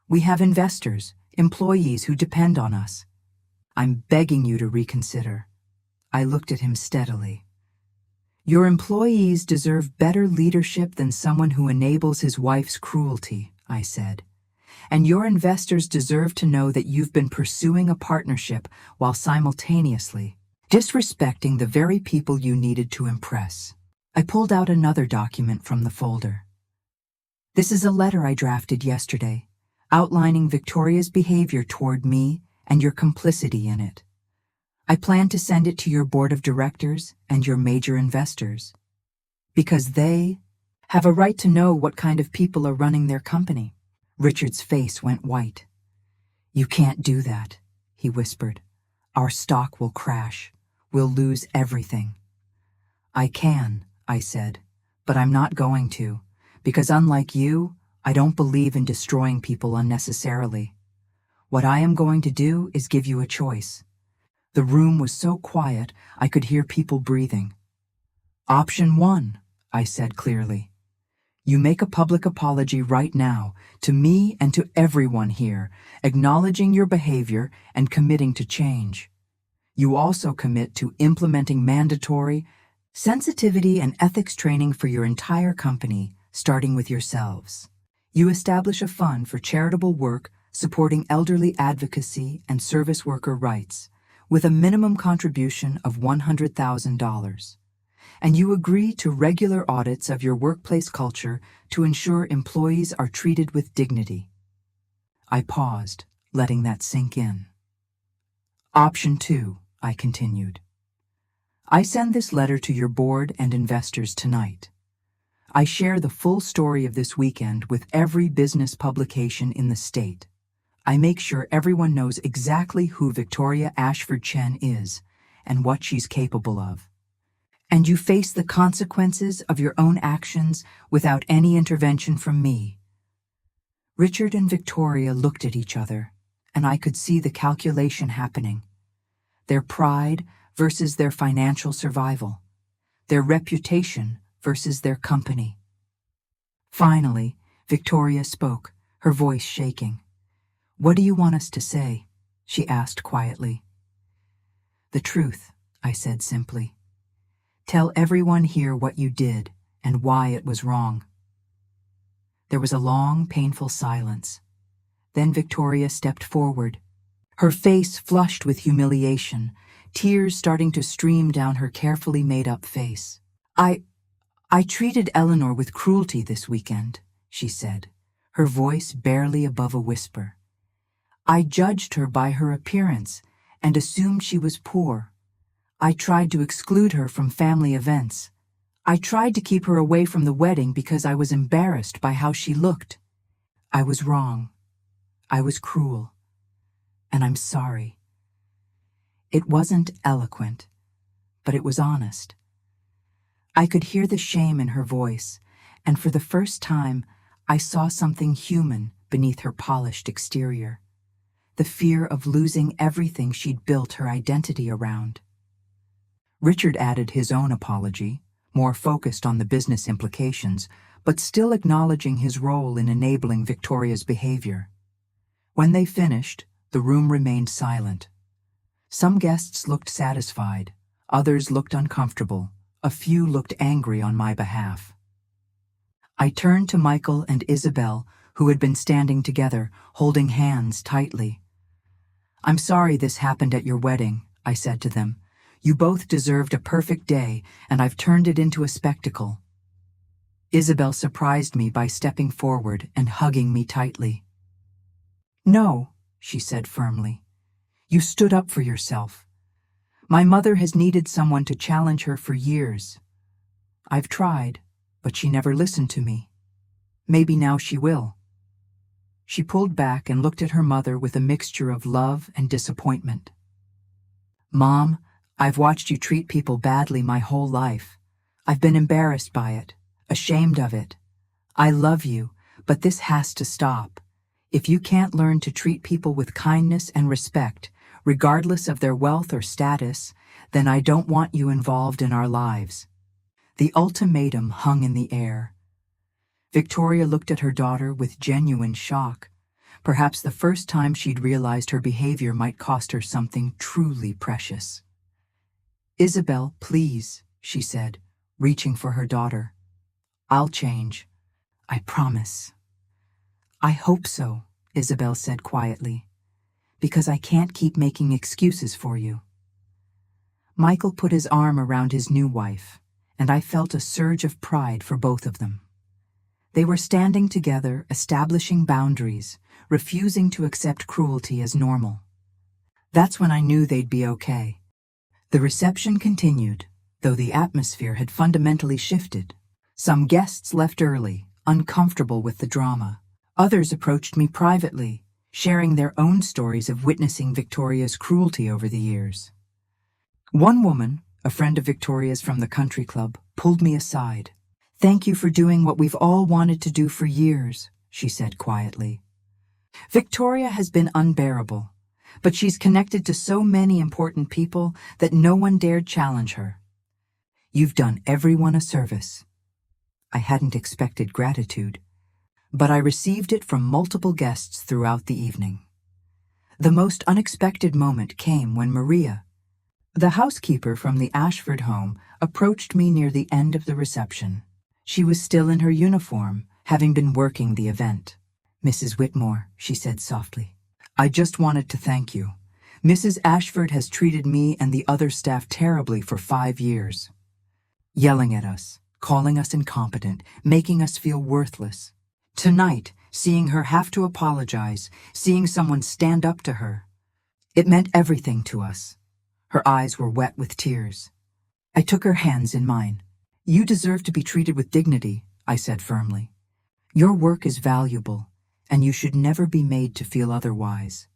We have investors, employees who depend on us. I'm begging you to reconsider." I looked at him steadily. "Your employees deserve better leadership than someone who enables his wife's cruelty," I said. "And your investors deserve to know that you've been pursuing a partnership while simultaneously disrespecting the very people you needed to impress." I pulled out another document from the folder. "This is a letter I drafted yesterday, outlining Victoria's behavior toward me and your complicity in it. I plan to send it to your board of directors and your major investors, because they have a right to know what kind of people are running their company." Richard's face went white. "You can't do that," he whispered. "Our stock will crash. We'll lose everything." "I can," I said, "but I'm not going to, because unlike you, I don't believe in destroying people unnecessarily. What I am going to do is give you a choice. The room was so quiet I could hear people breathing. Option 1, I said clearly. You make a public apology right now, to me and to everyone here, acknowledging your behavior and committing to change. You also commit to implementing mandatory sensitivity and ethics training for your entire company, starting with yourselves. You establish a fund for charitable work supporting elderly advocacy and service worker rights, with a minimum contribution of $100,000. And you agree to regular audits of your workplace culture to ensure employees are treated with dignity. I paused, letting that sink in. Option 2, I continued. I send this letter to your board and investors tonight. I share the full story of this weekend with every business publication in the state. I make sure everyone knows exactly who Victoria Ashford Chen is and what she's capable of. And you face the consequences of your own actions without any intervention from me. Richard and Victoria looked at each other, and I could see the calculation happening. Their pride versus their financial survival. Their reputation versus their company. Finally, Victoria spoke, her voice shaking. "What do you want us to say?" she asked quietly. "The truth," I said simply. "Tell everyone here what you did and why it was wrong." There was a long, painful silence. Then Victoria stepped forward, her face flushed with humiliation, tears starting to stream down her carefully made-up face. I treated Eleanor with cruelty this weekend," she said, her voice barely above a whisper. "I judged her by her appearance and assumed she was poor. I tried to exclude her from family events. I tried to keep her away from the wedding because I was embarrassed by how she looked. I was wrong. I was cruel. And I'm sorry." It wasn't eloquent, but it was honest. I could hear the shame in her voice, and for the first time, I saw something human beneath her polished exterior. The fear of losing everything she'd built her identity around. Richard added his own apology, more focused on the business implications, but still acknowledging his role in enabling Victoria's behavior. When they finished, the room remained silent. Some guests looked satisfied, others looked uncomfortable, a few looked angry on my behalf. I turned to Michael and Isabelle, who had been standing together, holding hands tightly. "I'm sorry this happened at your wedding," I said to them. "You both deserved a perfect day, and I've turned it into a spectacle." Isabelle surprised me by stepping forward and hugging me tightly. "No," she said firmly. "You stood up for yourself. My mother has needed someone to challenge her for years. I've tried, but she never listened to me. Maybe now she will." She pulled back and looked at her mother with a mixture of love and disappointment. "Mom, I've watched you treat people badly my whole life. I've been embarrassed by it, ashamed of it. I love you, but this has to stop. If you can't learn to treat people with kindness and respect, regardless of their wealth or status, then I don't want you involved in our lives." The ultimatum hung in the air. Victoria looked at her daughter with genuine shock, perhaps the first time she'd realized her behavior might cost her something truly precious. "Isabelle, please," she said, reaching for her daughter. "I'll change. I promise." "I hope so," Isabelle said quietly, "because I can't keep making excuses for you." Michael put his arm around his new wife, and I felt a surge of pride for both of them. They were standing together, establishing boundaries, refusing to accept cruelty as normal. That's when I knew they'd be okay. The reception continued, though the atmosphere had fundamentally shifted. Some guests left early, uncomfortable with the drama. Others approached me privately, sharing their own stories of witnessing Victoria's cruelty over the years. One woman, a friend of Victoria's from the country club, pulled me aside. "Thank you for doing what we've all wanted to do for years," she said quietly. Victoria has been unbearable, but she's connected to so many important people that no one dared challenge her. You've done everyone a service. I hadn't expected gratitude, but I received it from multiple guests throughout the evening. The most unexpected moment came when Maria, the housekeeper from the Ashford home, approached me near the end of the reception. She was still in her uniform, having been working the event. "Mrs. Whitmore," she said softly, "I just wanted to thank you. Mrs. Ashford has treated me and the other staff terribly for 5 years. Yelling at us, calling us incompetent, making us feel worthless. Tonight, seeing her have to apologize, seeing someone stand up to her, it meant everything to us." Her eyes were wet with tears. I took her hands in mine. "You deserve to be treated with dignity," I said firmly. "Your work is valuable, and you should never be made to feel otherwise."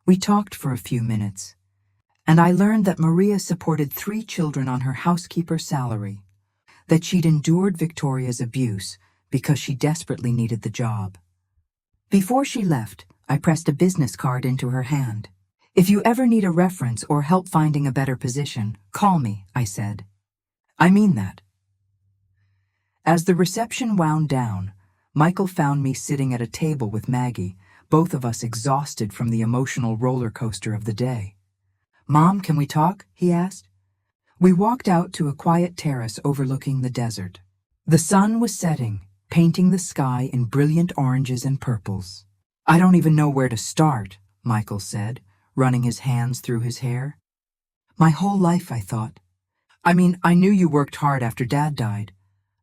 We talked for a few minutes, and I learned that Maria supported 3 children on her housekeeper salary, that she'd endured Victoria's abuse because she desperately needed the job. Before she left, I pressed a business card into her hand. "If you ever need a reference or help finding a better position, call me," I said. I mean that. As the reception wound down, Michael found me sitting at a table with Maggie, both of us exhausted from the emotional roller coaster of the day. "Mom, can we talk?" he asked. We walked out to a quiet terrace overlooking the desert. The sun was setting, painting the sky in brilliant oranges and purples. "I don't even know where to start," Michael said, running his hands through his hair. "My whole life, I thought. I mean, I knew you worked hard after Dad died,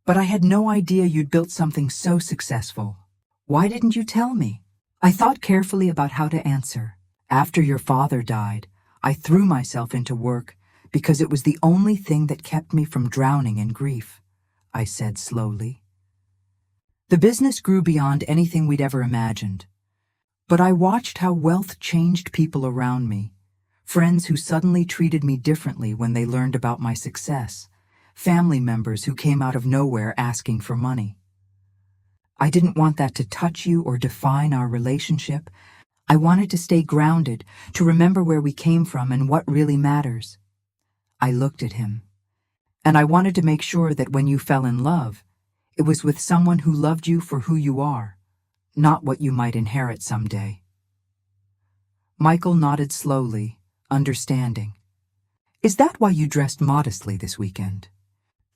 but I had no idea you'd built something so successful. Why didn't you tell me?" I thought carefully about how to answer. "After your father died, I threw myself into work because it was the only thing that kept me from drowning in grief," I said slowly. The business grew beyond anything we'd ever imagined, but I watched how wealth changed people around me. Friends who suddenly treated me differently when they learned about my success. Family members who came out of nowhere asking for money. I didn't want that to touch you or define our relationship. I wanted to stay grounded, to remember where we came from and what really matters. I looked at him, and I wanted to make sure that when you fell in love, it was with someone who loved you for who you are, not what you might inherit someday. Michael nodded slowly, understanding. "Is that why you dressed modestly this weekend?"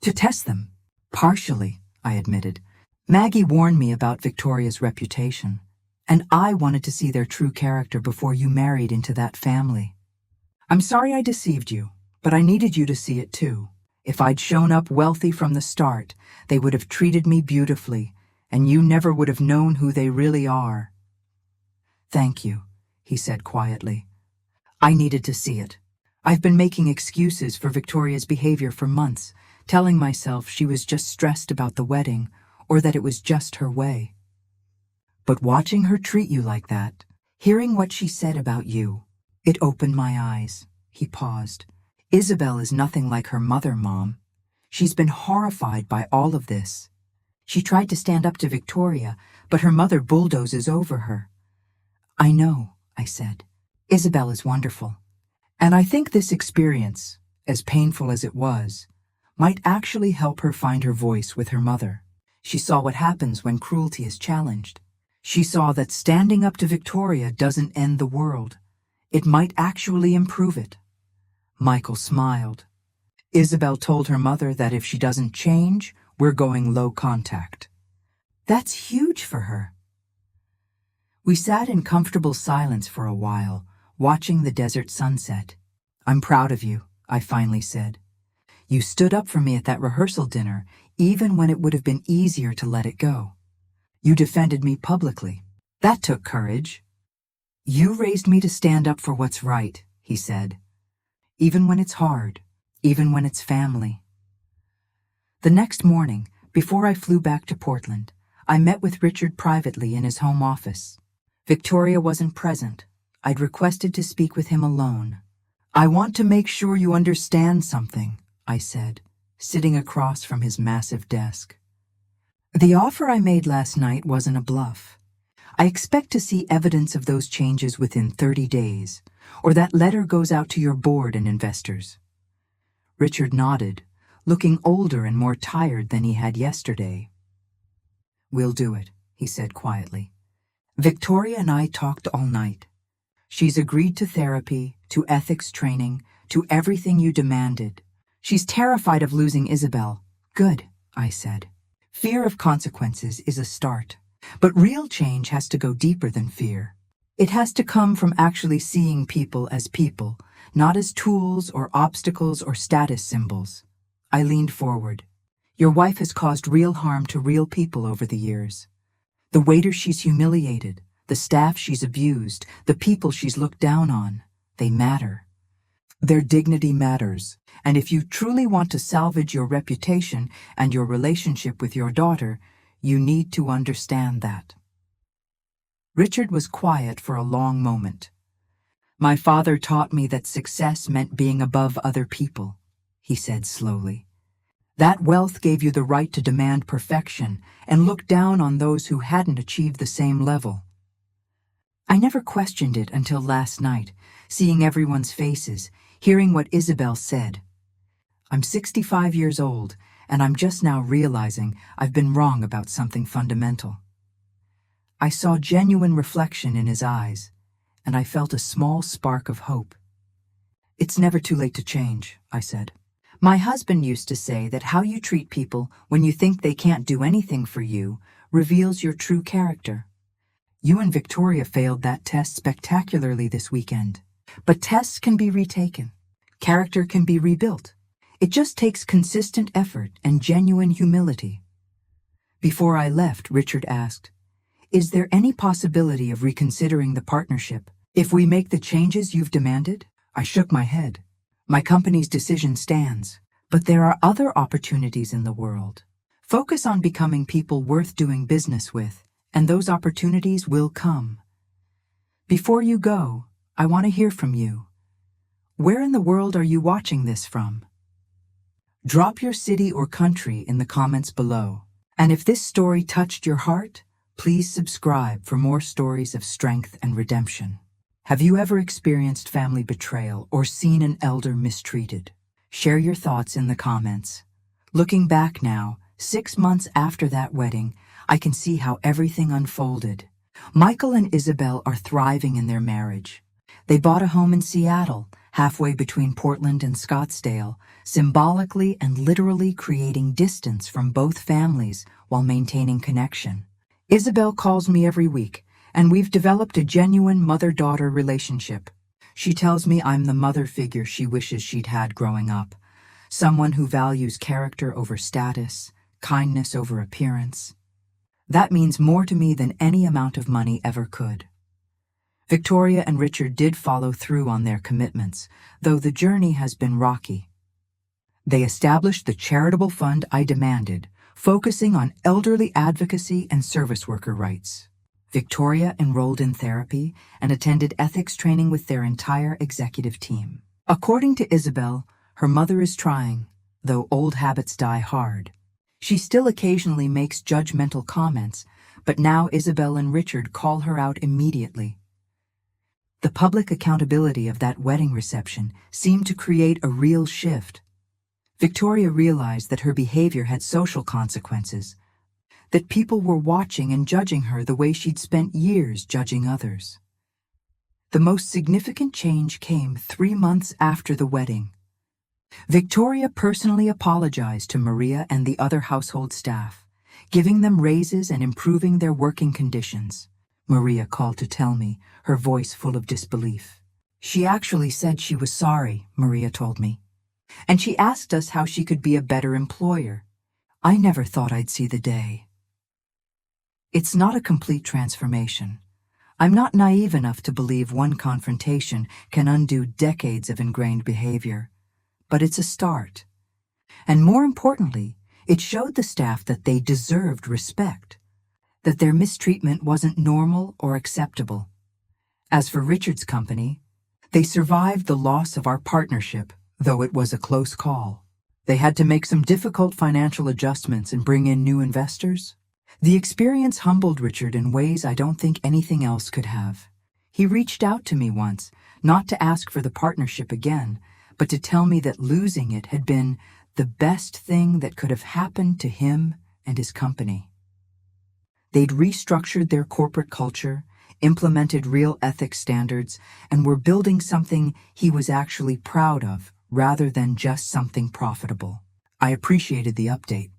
"To test them." "Partially," I admitted. "Maggie warned me about Victoria's reputation, and I wanted to see their true character before you married into that family. I'm sorry I deceived you, but I needed you to see it too. If I'd shown up wealthy from the start, they would have treated me beautifully, and you never would have known who they really are." "Thank you," he said quietly. "I needed to see it. I've been making excuses for Victoria's behavior for months, telling myself she was just stressed about the wedding or that it was just her way. But watching her treat you like that, hearing what she said about you, it opened my eyes." He paused. "Isabelle is nothing like her mother, Mom. She's been horrified by all of this. She tried to stand up to Victoria, but her mother bulldozes over her." "I know," I said. "Isabelle is wonderful. And I think this experience, as painful as it was, might actually help her find her voice with her mother. She saw what happens when cruelty is challenged. She saw that standing up to Victoria doesn't end the world. It might actually improve it." Michael smiled. "Isabelle told her mother that if she doesn't change, we're going low contact." "That's huge for her." We sat in comfortable silence for a while, watching the desert sunset. "I'm proud of you," I finally said. "You stood up for me at that rehearsal dinner, even when it would have been easier to let it go. You defended me publicly. That took courage." "You raised me to stand up for what's right," he said. "Even when it's hard, even when it's family." The next morning, before I flew back to Portland, I met with Richard privately in his home office. Victoria wasn't present. I'd requested to speak with him alone. "I want to make sure you understand something," I said, sitting across from his massive desk. The offer I made last night wasn't a bluff. I expect to see evidence of those changes within 30 days, or that letter goes out to your board and investors. Richard nodded, looking older and more tired than he had yesterday. We'll do it, he said quietly. Victoria and I talked all night. She's agreed to therapy, to ethics training, to everything you demanded. She's terrified of losing Isabelle. Good, I said. Fear of consequences is a start, but real change has to go deeper than fear. It has to come from actually seeing people, not as tools or obstacles or status symbols. I leaned forward. Your wife has caused real harm to real people over the years. The waiters she's humiliated, the staff she's abused, the people she's looked down on, they matter. Their dignity matters, and if you truly want to salvage your reputation and your relationship with your daughter, you need to understand that. Richard was quiet for a long moment. My father taught me that success meant being above other people, he said slowly. That wealth gave you the right to demand perfection and look down on those who hadn't achieved the same level. I never questioned it until last night, seeing everyone's faces, hearing what Isabelle said. I'm 65 years old, and I'm just now realizing I've been wrong about something fundamental. I saw genuine reflection in his eyes, and I felt a small spark of hope. It's never too late to change, I said. My husband used to say that how you treat people when you think they can't do anything for you reveals your true character. You and Victoria failed that test spectacularly this weekend. But tests can be retaken. Character can be rebuilt. It just takes consistent effort and genuine humility. Before I left, Richard asked, "Is there any possibility of reconsidering the partnership if we make the changes you've demanded?" I shook my head. My company's decision stands, but there are other opportunities in the world. Focus on becoming people worth doing business with, and those opportunities will come. Before you go, I want to hear from you. Where in the world are you watching this from? Drop your city or country in the comments below. And if this story touched your heart, please subscribe for more stories of strength and redemption. Have you ever experienced family betrayal or seen an elder mistreated? Share your thoughts in the comments. Looking back now, 6 months after that wedding, I can see how everything unfolded. Michael and Isabelle are thriving in their marriage. They bought a home in Seattle, halfway between Portland and Scottsdale, symbolically and literally creating distance from both families while maintaining connection. Isabelle calls me every week, and we've developed a genuine mother-daughter relationship. She tells me I'm the mother figure she wishes she'd had growing up, someone who values character over status, kindness over appearance. That means more to me than any amount of money ever could. Victoria and Richard did follow through on their commitments, though the journey has been rocky. They established the charitable fund I demanded, focusing on elderly advocacy and service worker rights. Victoria enrolled in therapy and attended ethics training with their entire executive team. According to Isabelle, her mother is trying, though old habits die hard. She still occasionally makes judgmental comments, but now Isabelle and Richard call her out immediately. The public accountability of that wedding reception seemed to create a real shift. Victoria realized that her behavior had social consequences, that people were watching and judging her the way she'd spent years judging others. The most significant change came 3 months after the wedding. Victoria personally apologized to Maria and the other household staff, giving them raises and improving their working conditions. Maria called to tell me, her voice full of disbelief. She actually said she was sorry, Maria told me. And she asked us how she could be a better employer. I never thought I'd see the day. It's not a complete transformation. I'm not naive enough to believe one confrontation can undo decades of ingrained behavior. But it's a start. And more importantly, it showed the staff that they deserved respect, that their mistreatment wasn't normal or acceptable. As for Richard's company, they survived the loss of our partnership, though it was a close call. They had to make some difficult financial adjustments and bring in new investors, The experience humbled Richard in ways I don't think anything else could have. He reached out to me once, not to ask for the partnership again, but to tell me that losing it had been the best thing that could have happened to him and his company. They'd restructured their corporate culture, implemented real ethics standards, and were building something he was actually proud of, rather than just something profitable. I appreciated the update.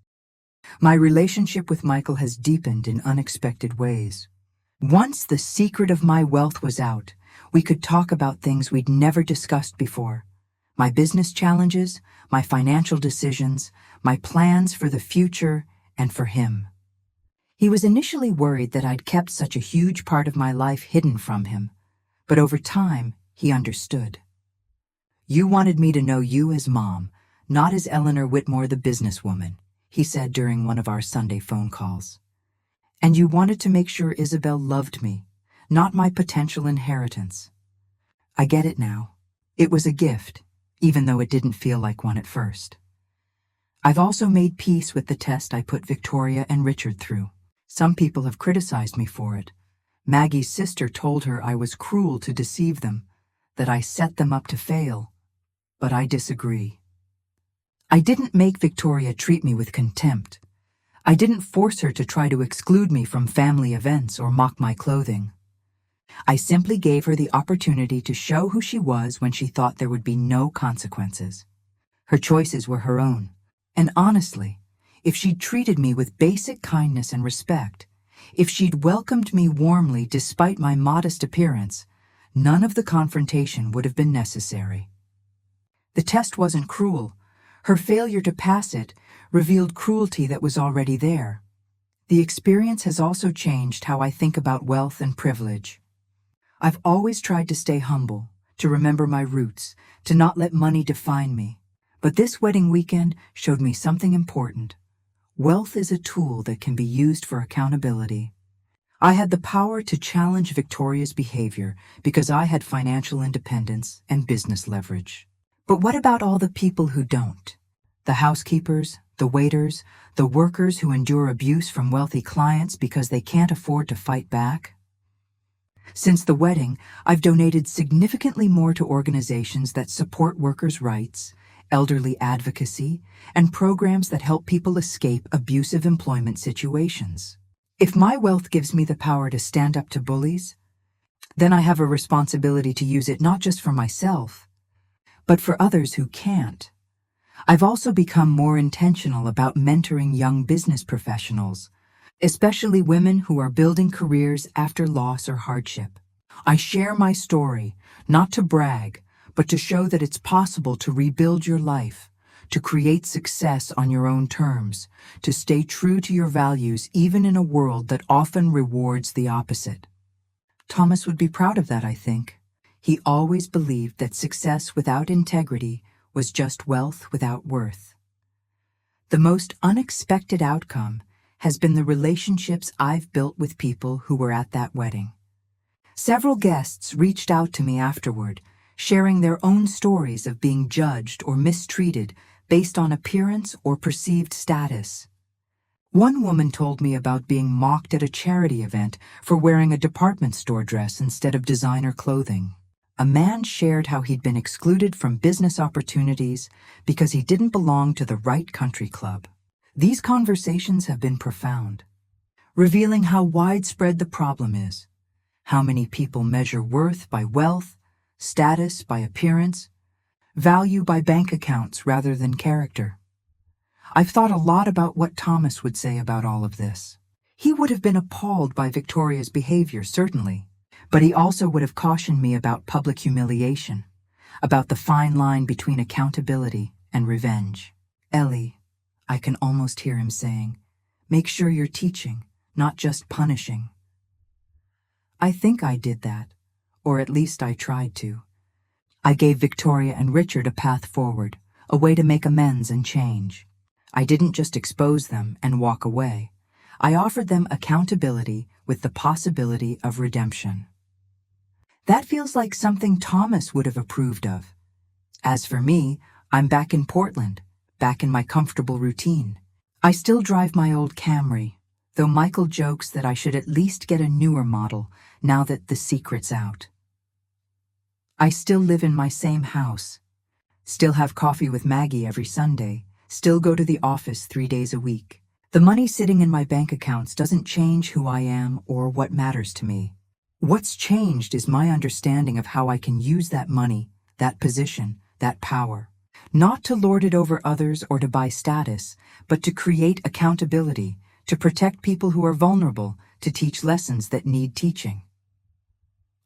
My relationship with Michael has deepened in unexpected ways. Once the secret of my wealth was out, we could talk about things we'd never discussed before. My business challenges, my financial decisions, my plans for the future, and for him. He was initially worried that I'd kept such a huge part of my life hidden from him, but over time, he understood. "You wanted me to know you as Mom, not as Eleanor Whitmore the businesswoman," he said during one of our Sunday phone calls. "And you wanted to make sure Isabelle loved me, not my potential inheritance. I get it now. It was a gift, even though it didn't feel like one at first." I've also made peace with the test I put Victoria and Richard through. Some people have criticized me for it. Maggie's sister told her I was cruel to deceive them, that I set them up to fail. But I disagree. I didn't make Victoria treat me with contempt. I didn't force her to try to exclude me from family events or mock my clothing. I simply gave her the opportunity to show who she was when she thought there would be no consequences. Her choices were her own. And honestly, if she'd treated me with basic kindness and respect, if she'd welcomed me warmly despite my modest appearance, none of the confrontation would have been necessary. The test wasn't cruel. Her failure to pass it revealed cruelty that was already there. The experience has also changed how I think about wealth and privilege. I've always tried to stay humble, to remember my roots, to not let money define me. But this wedding weekend showed me something important. Wealth is a tool that can be used for accountability. I had the power to challenge Victoria's behavior because I had financial independence and business leverage. But what about all the people who don't? The housekeepers, the waiters, the workers who endure abuse from wealthy clients because they can't afford to fight back? Since the wedding, I've donated significantly more to organizations that support workers' rights, elderly advocacy, and programs that help people escape abusive employment situations. If my wealth gives me the power to stand up to bullies, then I have a responsibility to use it not just for myself, but for others who can't. I've also become more intentional about mentoring young business professionals, especially women who are building careers after loss or hardship. I share my story, not to brag, but to show that it's possible to rebuild your life, to create success on your own terms, to stay true to your values even in a world that often rewards the opposite. Thomas would be proud of that, I think. He always believed that success without integrity was just wealth without worth. The most unexpected outcome has been the relationships I've built with people who were at that wedding. Several guests reached out to me afterward, sharing their own stories of being judged or mistreated based on appearance or perceived status. One woman told me about being mocked at a charity event for wearing a department store dress instead of designer clothing. A man shared how he'd been excluded from business opportunities because he didn't belong to the right country club. These conversations have been profound, revealing how widespread the problem is, how many people measure worth by wealth, status by appearance, value by bank accounts rather than character. I've thought a lot about what Thomas would say about all of this. He would have been appalled by Victoria's behavior, certainly, but he also would have cautioned me about public humiliation, about the fine line between accountability and revenge. "Ellie," I can almost hear him saying, "make sure you're teaching, not just punishing." I think I did that, or at least I tried to. I gave Victoria and Richard a path forward, a way to make amends and change. I didn't just expose them and walk away. I offered them accountability with the possibility of redemption. That feels like something Thomas would have approved of. As for me, I'm back in Portland, back in my comfortable routine. I still drive my old Camry, though Michael jokes that I should at least get a newer model now that the secret's out. I still live in my same house, still have coffee with Maggie every Sunday, still go to the office 3 days a week. The money sitting in my bank accounts doesn't change who I am or what matters to me. What's changed is my understanding of how I can use that money, that position, that power, not to lord it over others or to buy status, but to create accountability, to protect people who are vulnerable, to teach lessons that need teaching.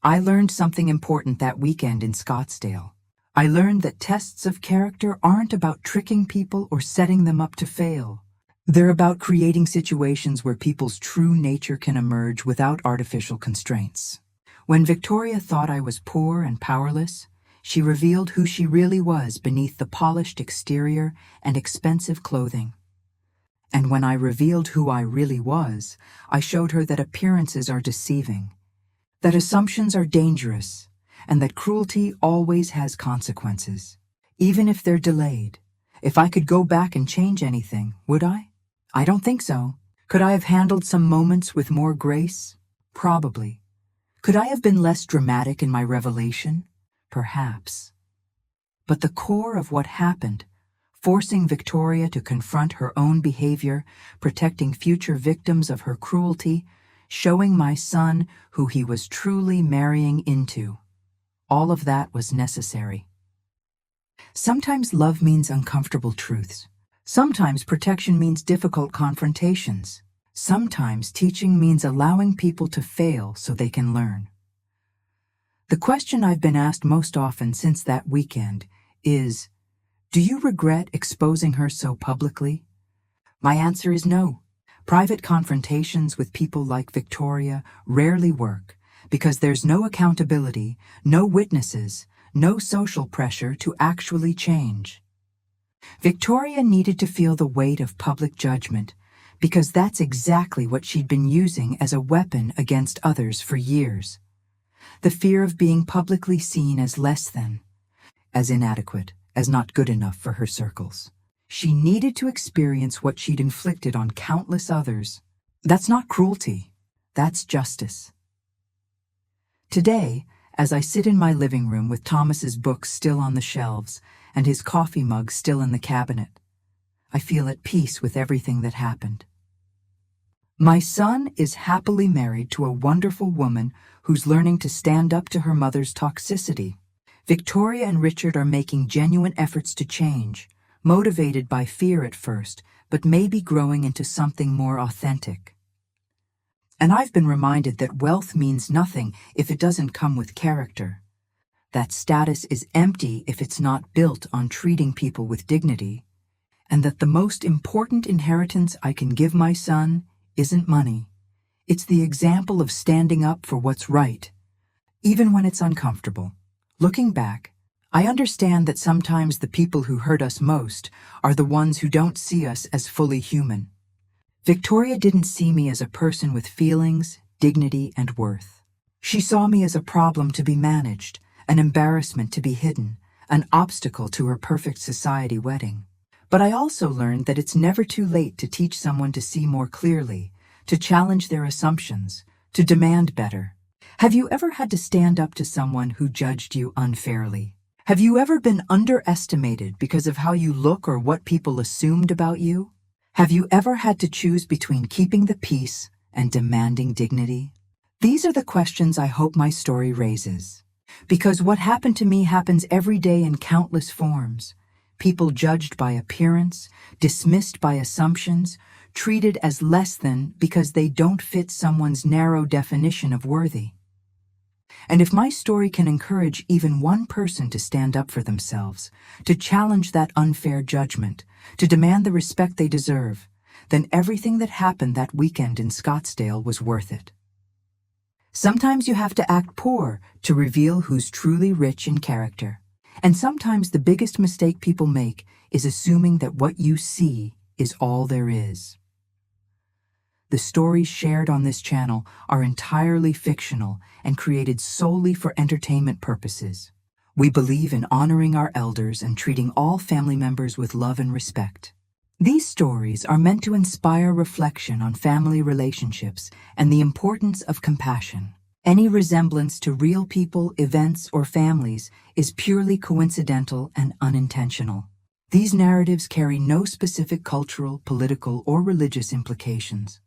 I learned something important that weekend in Scottsdale. I learned that tests of character aren't about tricking people or setting them up to fail. They're about creating situations where people's true nature can emerge without artificial constraints. When Victoria thought I was poor and powerless, she revealed who she really was beneath the polished exterior and expensive clothing. And when I revealed who I really was, I showed her that appearances are deceiving, that assumptions are dangerous, and that cruelty always has consequences, even if they're delayed. If I could go back and change anything, would I? I don't think so. Could I have handled some moments with more grace? Probably. Could I have been less dramatic in my revelation? Perhaps. But the core of what happened, forcing Victoria to confront her own behavior, protecting future victims of her cruelty, showing my son who he was truly marrying into, all of that was necessary. Sometimes love means uncomfortable truths. Sometimes protection means difficult confrontations. Sometimes teaching means allowing people to fail so they can learn. The question I've been asked most often since that weekend is, do you regret exposing her so publicly? My answer is no. Private confrontations with people like Victoria rarely work because there's no accountability, no witnesses, no social pressure to actually change. Victoria needed to feel the weight of public judgment because that's exactly what she'd been using as a weapon against others for years. The fear of being publicly seen as less than, as inadequate, as not good enough for her circles. She needed to experience what she'd inflicted on countless others. That's not cruelty, that's justice. Today, as I sit in my living room with Thomas's books still on the shelves and his coffee mug still in the cabinet, I feel at peace with everything that happened. My son is happily married to a wonderful woman who's learning to stand up to her mother's toxicity. Victoria and Richard are making genuine efforts to change, motivated by fear at first, but maybe growing into something more authentic. And I've been reminded that wealth means nothing if it doesn't come with character. That status is empty if it's not built on treating people with dignity, and that the most important inheritance I can give my son isn't money. It's the example of standing up for what's right, even when it's uncomfortable. Looking back, I understand that sometimes the people who hurt us most are the ones who don't see us as fully human. Victoria didn't see me as a person with feelings, dignity, and worth. She saw me as a problem to be managed, an embarrassment to be hidden, an obstacle to her perfect society wedding. But I also learned that it's never too late to teach someone to see more clearly, to challenge their assumptions, to demand better. Have you ever had to stand up to someone who judged you unfairly? Have you ever been underestimated because of how you look or what people assumed about you? Have you ever had to choose between keeping the peace and demanding dignity? These are the questions I hope my story raises. Because what happened to me happens every day in countless forms. People judged by appearance, dismissed by assumptions, treated as less than because they don't fit someone's narrow definition of worthy. And if my story can encourage even one person to stand up for themselves, to challenge that unfair judgment, to demand the respect they deserve, then everything that happened that weekend in Scottsdale was worth it. Sometimes you have to act poor to reveal who's truly rich in character. And sometimes the biggest mistake people make is assuming that what you see is all there is. The stories shared on this channel are entirely fictional and created solely for entertainment purposes. We believe in honoring our elders and treating all family members with love and respect. These stories are meant to inspire reflection on family relationships and the importance of compassion. Any resemblance to real people, events, or families is purely coincidental and unintentional. These narratives carry no specific cultural, political, or religious implications.